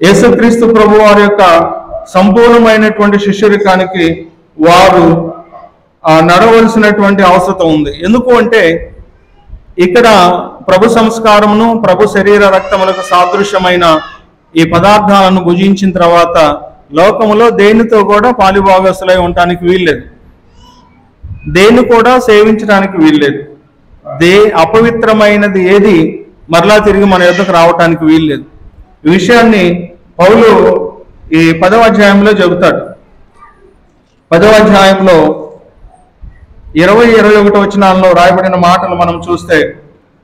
యేసుక్రీస్తు ప్రభు వారి యొక్క సంపూర్ణమైనటువంటి శిష్యరికానికి వారు నడవలసినటువంటి అవసరం ఉంది. ఎందుకు అంటే ఇక్కడ ప్రభు సంస్కారమును, ప్రభు శరీర రక్తములకు సాదృశ్యమైన ఈ పదార్థాలను భుజించిన తర్వాత లోకములో దేనితో కూడా పాలిభాగస్తులై ఉండటానికి వీల్లేదు, దేన్ని కూడా సేవించడానికి వీల్లేదు. అపవిత్రమైనది ఏది మరలా తిరిగి మన యొద్దకు రావటానికి వీల్లేదు. ఈ విషయాన్ని పౌలు ఈ 10వ అధ్యాయంలో చెబుతాడు. 10వ అధ్యాయంలో 20-21 వచనాల్లో రాయబడిన మాటలు మనం చూస్తే,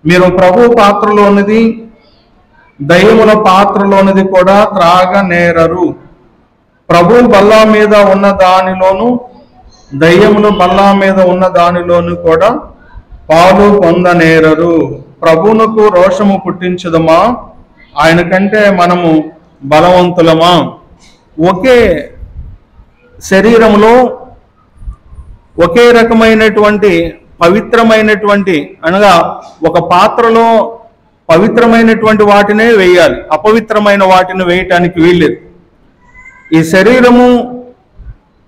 మీరు ప్రభు పాత్రలోనిది దయ్యముల పాత్రలోనిది కూడా త్రాగనేరరు, ప్రభు బల్ల మీద ఉన్న దానిలోను దయ్యములు బల్ల మీద ఉన్న దానిలోను కూడా పాలు పొందనేరరు. ప్రభువునకు రోషము పుట్టించదమా, ఆయన కంటే మనము బలవంతులమా? ఒకే శరీరంలో ఒకే రకమైనటువంటి పవిత్రమైనటువంటి అనగా ఒక పాత్రలో పవిత్రమైనటువంటి వాటినే వేయాలి, అపవిత్రమైన వాటిని వేయటానికి వీల్లేదు. ఈ శరీరము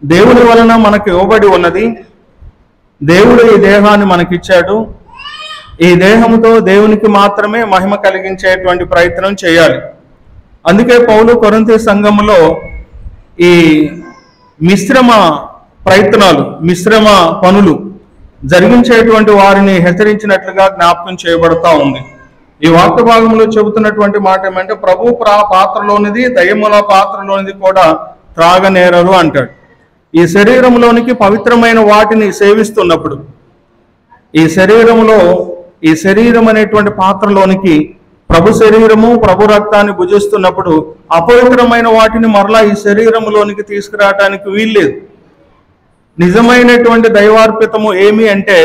దేవుని వలన మనకు ఇవ్వబడి ఉన్నది. దేవుడు ఈ దేహాన్ని మనకిచ్చాడు. ఈ దేహంతో దేవునికి మాత్రమే మహిమ కలిగించేటువంటి ప్రయత్నం చేయాలి. అందుకే పౌలు కొరింథీ సంఘములో ఈ మిశ్రమ ప్రయత్నాలు, మిశ్రమ పనులు జరిగించేటువంటి వారిని హెచ్చరించినట్లుగా జ్ఞాపకం చేయబడతా ఉంది. ఈ వాక్య భాగంలో చెబుతున్నటువంటి మాట ఏమంటే, ప్రభు పాత్రలోనిది దయ్యముల పాత్రలోనిది కూడా త్రాగనేరరు అంటాడు. ఈ శరీరంలోనికి పవిత్రమైన వాటిని సేవిస్తున్నప్పుడు, ఈ శరీరం అనేటువంటి పాత్రలోనికి ప్రభు శరీరము ప్రభు రక్తాన్ని భుజిస్తున్నప్పుడు అపవిత్రమైన వాటిని మరలా ఈ శరీరంలోనికి తీసుకురావడానికి వీల్లేదు. నిజమైనటువంటి దైవార్పితము ఏమి అంటే,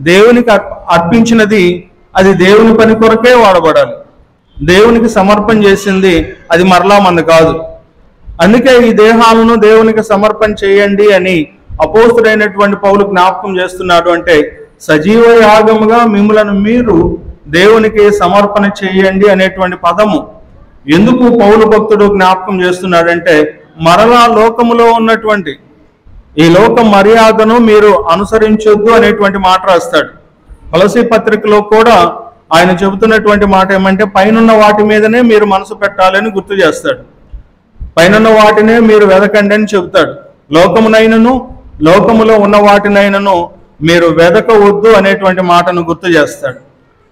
దేవునికి అర్పించినది అది దేవుని పని కొరకే వాడబడాలి. దేవునికి సమర్పణ చేసింది అది మరలా మనది కాదు. అందుకే ఈ దేహాలను దేవునికి సమర్పణ చేయండి అని అపోస్తుడైనటువంటి పౌలు జ్ఞాపకం చేస్తున్నాడు. అంటే సజీవ యాగముగా మిమ్ములను మీరు దేవునికి సమర్పణ చేయండి అనేటువంటి పదము ఎందుకు పౌలు భక్తుడు జ్ఞాపకం చేస్తున్నాడంటే, మరలా లోకములో ఉన్నటువంటి ఈ లోక మర్యాదను మీరు అనుసరించొద్దు అనేటువంటి మాట రాస్తాడు. కొలసీ పత్రికలో కూడా ఆయన చెబుతున్నటువంటి మాట ఏమంటే, పైనున్న వాటి మీదనే మీరు మనసు పెట్టాలని గుర్తు చేస్తాడు. పైనున్న వాటినే మీరు వెదకండి అని చెబుతాడు. లోకములో ఉన్న వాటినైనను మీరు వెదకవద్దు అనేటువంటి మాటను గుర్తు చేస్తాడు.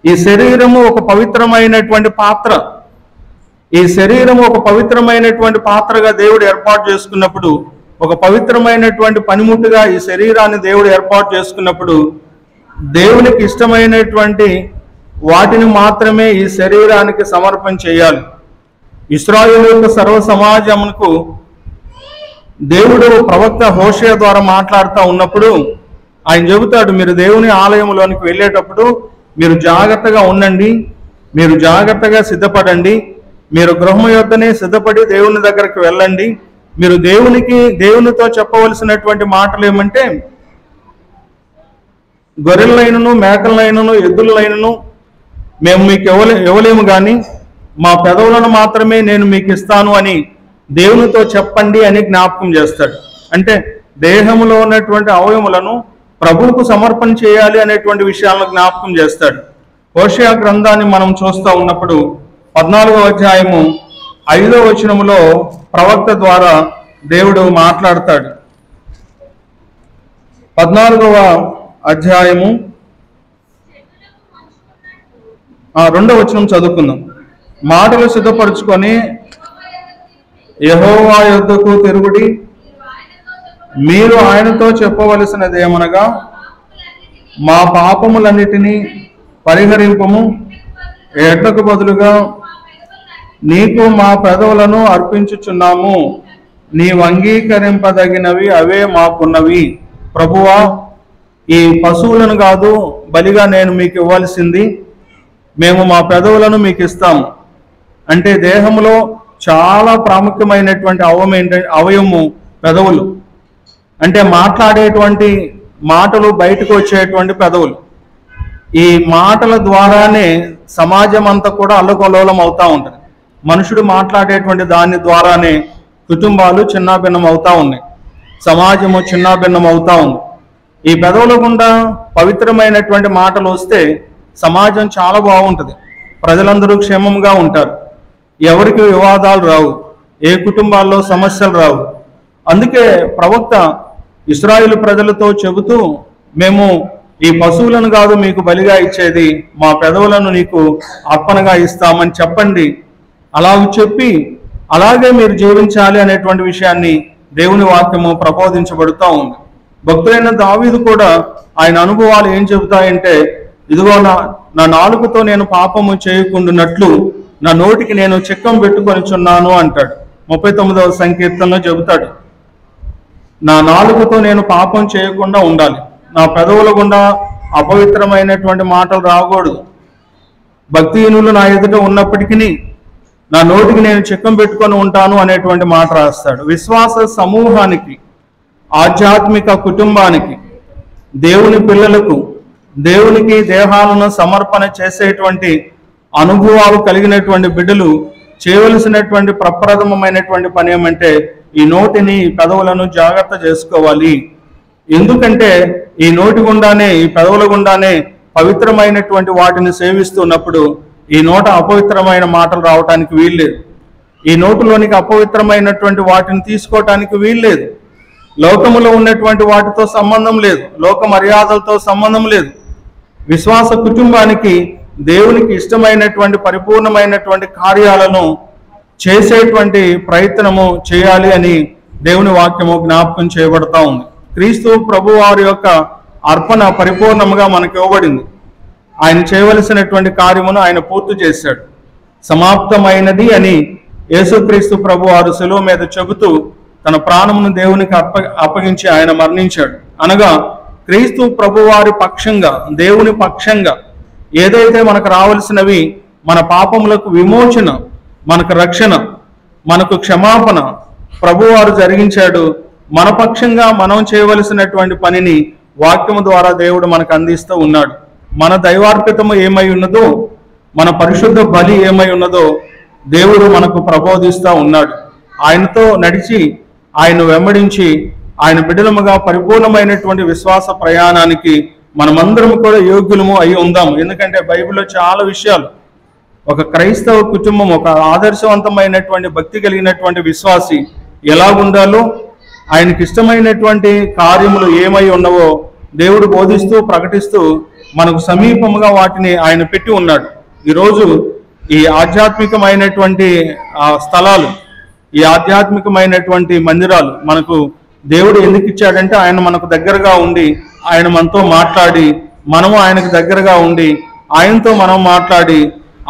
ఈ శరీరము ఒక పవిత్రమైనటువంటి పాత్ర. ఈ శరీరము ఒక పవిత్రమైనటువంటి పాత్రగా దేవుడు ఏర్పాటు చేసుకున్నప్పుడు, ఒక పవిత్రమైనటువంటి పనిముట్టుగా ఈ శరీరాన్ని దేవుడు ఏర్పాటు చేసుకున్నప్పుడు, దేవునికి ఇష్టమైనటువంటి వాటిని మాత్రమే ఈ శరీరానికి సమర్పణ చేయాలి. ఇశ్రాయేలు యొక్క సర్వ సమాజమునకు దేవుడు ప్రవక్త హోషేయ ద్వారా మాట్లాడుతూ ఉన్నప్పుడు ఆయన చెబుతాడు, మీరు దేవుని ఆలయంలోనికి వెళ్ళేటప్పుడు మీరు జాగ్రత్తగా ఉండండి, మీరు జాగ్రత్తగా సిద్ధపడండి, మీరు గృహం యొద్దనే సిద్ధపడి దేవుని దగ్గరికి వెళ్ళండి. మీరు దేవునితో చెప్పవలసినటువంటి మాటలు ఏమంటే, గొర్రెలైనను మేకలైనను ఎద్దులైనను మేము మీకు ఇవ్వలేము కానీ మా పెదవులను మాత్రమే నేను మీకు ఇస్తాను అని దేవునితో చెప్పండి అని జ్ఞాపకం చేస్తాడు. అంటే దేహంలో ఉన్నటువంటి అవయములను ప్రభువుకు సమర్పణ చేయాలి అనేటువంటి విషయాలను జ్ఞాపకం చేస్తాడు. హోషేయ గ్రంథాన్ని మనం చూస్తూ ఉన్నప్పుడు 14వ అధ్యాయము 5వ వచనములో ప్రవక్త ద్వారా దేవుడు మాట్లాడతాడు. 14వ అధ్యాయము 2వ వచనం చదువుకుందాం. మాటలు సిద్ధపరచుకొని యెహోవా యొద్దకు తిరుగుడి, మీరు ఆయనతో చెప్పవలసినది ఏమనగా, మా పాపములన్నిటినీ పరిహరింపము, ఎడ్లకు బదులుగా నీకు మా పెదవులను అర్పించుచున్నాము, నీవు అంగీకరింపదగినవి అవే మాకున్నవి. ప్రభువా, ఈ పశువులను కాదు బలిగా నేను మీకు ఇవ్వాల్సింది, మేము మా పెదవులను మీకు ఇస్తాము. అంటే దేహంలో చాలా ప్రాముఖ్యమైనటువంటి అవయము పెదవులు. అంటే మాట్లాడేటువంటి మాటలు బయటకు వచ్చేటువంటి పెదవులు. ఈ మాటల ద్వారానే సమాజం అంతా కూడా అల్లకల్లోలం అవుతూ ఉంటుంది. మనుషుడు మాట్లాడేటువంటి దాని ద్వారానే కుటుంబాలు చిన్నాభిన్నం అవుతూ ఉన్నాయి, సమాజము చిన్నాభిన్నం అవుతూ ఉంది. ఈ పెదవుల గుండా పవిత్రమైనటువంటి మాటలు వస్తే సమాజం చాలా బాగుంటుంది, ప్రజలందరూ క్షేమంగా ఉంటారు, ఎవరికి వివాదాలు రావు, ఏ కుటుంబాల్లో సమస్యలు రావు. అందుకే ప్రవక్త ఇశ్రాయేలు ప్రజలతో చెబుతూ, మేము ఈ పశువులను కాదు మీకు బలిగా ఇచ్చేది, మా పెదవులను నీకు అర్పణగా ఇస్తామని చెప్పండి. అలా చెప్పి అలాగే మీరు జీవించాలి అనేటువంటి విషయాన్ని దేవుని వాక్యము ప్రబోధించబడుతూ ఉంది. భక్తులైన దావీదు కూడా ఆయన అనుభవాలు ఏం చెబుతాయంటే, ఇదిగో నా నాలుకతో నేను పాపము చేయకుండానట్లు నా నోటికి నేను చిక్కం పెట్టుకొని చున్నాను అంటాడు. 39వ సంకీర్తనలో చెబుతాడు, నా నాలుకతో నేను పాపం చేయకుండా ఉండాలి, నా పెదవుల గుండా అపవిత్రమైనటువంటి మాటలు రాకూడదు. భక్తిహీనులు నా ఎదుట ఉన్నప్పటికీ నా నోటికి నేను చిక్కం పెట్టుకొని ఉంటాను అనేటువంటి మాట రాస్తాడు. విశ్వాస సమూహానికి, ఆధ్యాత్మిక కుటుంబానికి, దేవుని పిల్లలకు, దేవునికి దేహాలను సమర్పణ చేసేటువంటి అనుభవాలు కలిగినటువంటి బిడ్డలు చేయవలసినటువంటి ప్రప్రథమమైనటువంటి పని ఏమంటే, ఈ నోటిని, ఈ పెదవులను జాగ్రత్త చేసుకోవాలి. ఎందుకంటే ఈ నోటి గుండానే, ఈ పెదవుల గుండానే పవిత్రమైనటువంటి వాటిని సేవిస్తున్నప్పుడు ఈ నోట అపవిత్రమైన మాటలు రావటానికి వీల్లేదు. ఈ నోటులోనికి అపవిత్రమైనటువంటి వాటిని తీసుకోవటానికి వీల్లేదు. లోకములో ఉన్నటువంటి వాటితో సంబంధం లేదు, లోక మర్యాదలతో సంబంధం లేదు. విశ్వాస కుటుంబానికి దేవునికి ఇష్టమైనటువంటి పరిపూర్ణమైనటువంటి కార్యాలను చేసేటువంటి ప్రయత్నము చేయాలి అని దేవుని వాక్యము జ్ఞాపకం చేయబడతా ఉంది. క్రీస్తు ప్రభు వారి యొక్క అర్పణ పరిపూర్ణముగా మనకు ఇవ్వబడింది. ఆయన చేయవలసినటువంటి కార్యమును ఆయన పూర్తి చేశాడు. సమాప్తమైనది అని యేసుక్రీస్తు ప్రభు వారు శిలువ మీద చెబుతూ తన ప్రాణమును దేవునికి అప్పగించి ఆయన మరణించాడు. అనగా క్రీస్తు ప్రభు వారి పక్షంగా, దేవుని పక్షంగా ఏదైతే మనకు రావలసినవి, మన పాపములకు విమోచన, మనకు రక్షణ, మనకు క్షమాపణ ప్రభువారు జరిగించాడు. మన పక్షంగా మనం చేయవలసినటువంటి పనిని వాక్యము ద్వారా దేవుడు మనకు అందిస్తూ ఉన్నాడు. మన దైవార్పితము ఏమై ఉన్నదో, మన పరిశుద్ధ బలి ఏమై ఉన్నదో దేవుడు మనకు ప్రబోధిస్తూ ఉన్నాడు. ఆయనతో నడిచి, ఆయన వెంబడించి, ఆయన బిడ్డలముగా పరిపూర్ణమైనటువంటి విశ్వాస ప్రయాణానికి మనమందరం కూడా యోగ్యులము అయి ఉందాం. ఎందుకంటే బైబిల్లో చాలా విషయాలు, ఒక క్రైస్తవ కుటుంబం, ఒక ఆదర్శవంతమైనటువంటి భక్తి కలిగినటువంటి విశ్వాసి ఎలా ఉండాలో, ఆయనకి ఇష్టమైనటువంటి కార్యములు ఏమై ఉన్నవో దేవుడు బోధిస్తూ ప్రకటిస్తూ మనకు సమీపముగా వాటిని ఆయన పెట్టి ఉన్నాడు. ఈరోజు ఈ ఆధ్యాత్మికమైనటువంటి స్థలాలు, ఈ ఆధ్యాత్మికమైనటువంటి మందిరాలు మనకు దేవుడు ఎందుకు ఇచ్చాడంటే ఆయన మనకు దగ్గరగా ఉండి, ఆయన మనతో మాట్లాడి, మనము ఆయనకు దగ్గరగా ఉండి, ఆయనతో మనం మాట్లాడి,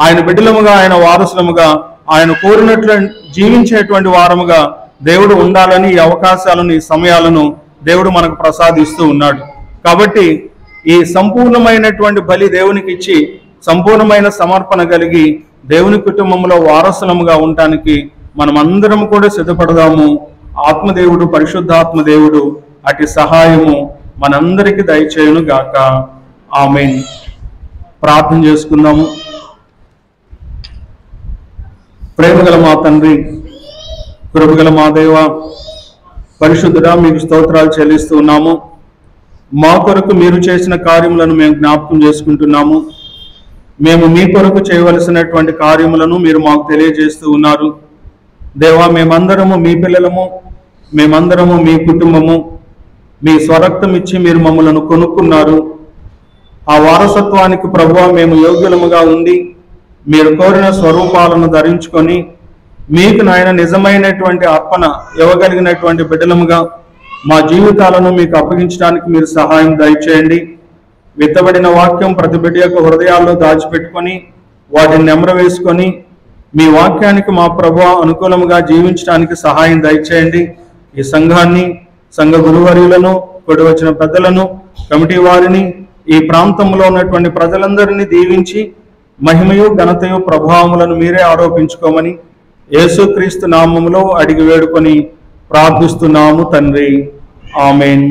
ఆయన బిడ్డలముగా, ఆయన వారసులముగా, ఆయన కోరినట్లు జీవించేటువంటి వారముగా దేవుడు ఉండాలని ఈ అవకాశాలను, ఈ సమయాలను దేవుడు మనకు ప్రసాదిస్తూ ఉన్నాడు. కాబట్టి ఈ సంపూర్ణమైనటువంటి బలి దేవునికి ఇచ్చి సంపూర్ణమైన సమర్పణ కలిగి దేవుని కుటుంబంలో వారసులముగా ఉండటానికి మనమందరం కూడా సిద్ధపడదాము. ఆత్మదేవుడు, పరిశుద్ధాత్మదేవుడు అటు సహాయము మనందరికీ దయచేయును గాక. ఆమేన్. ప్రార్థన చేసుకుందాము. ప్రేమగల మా తండ్రి, కృపగల మా దేవ, పరిశుద్ధుడా, మీకు స్తోత్రాలు చెల్లిస్తూ ఉన్నాము. మా కొరకు మీరు చేసిన కార్యములను మేము జ్ఞాపకం చేసుకుంటున్నాము. మేము మీ కొరకు చేయవలసినటువంటి కార్యములను మీరు మాకు తెలియజేస్తూ ఉన్నారు. దేవా, మేమందరము మీ పిల్లలము, మేమందరము మీ కుటుంబము. మీ స్వరక్తం ఇచ్చి మీరు మమ్మలను కొనుక్కున్నారు. ఆ వారసత్వానికి ప్రభువా మేము యోగ్యులముగా ఉండి మీరు కోరిన స్వరూపాలను ధరించుకొని మీకు నాయన నిజమైనటువంటి అర్పణ ఇవ్వగలిగినటువంటి బిడ్డలముగా మా జీవితాలను మీకు అప్పగించడానికి మీరు సహాయం దయచేయండి. విత్తబడిన వాక్యం ప్రతి బిడ్డ యొక్క హృదయాల్లో దాచిపెట్టుకొని వాటిని నెమరవేసుకొని మీ వాక్యానికి మా ప్రభువా అనుకూలముగా జీవించడానికి సహాయం దయచేయండి. ఈ సంఘాన్ని, సంఘ గురువర్యులను, కూడి వచ్చిన పెద్దలను, కమిటీ వారిని, ఈ ప్రాంతంలో ఉన్నటువంటి ప్రజలందరినీ దీవించి మహిమయు, ఘనతయు, ప్రభావములను మీరే ఆరోపించుకోమని యేసుక్రీస్తు నామములో అడిగి వేడుకొని ప్రార్థిస్తున్నాము తండ్రి. ఆమేన్.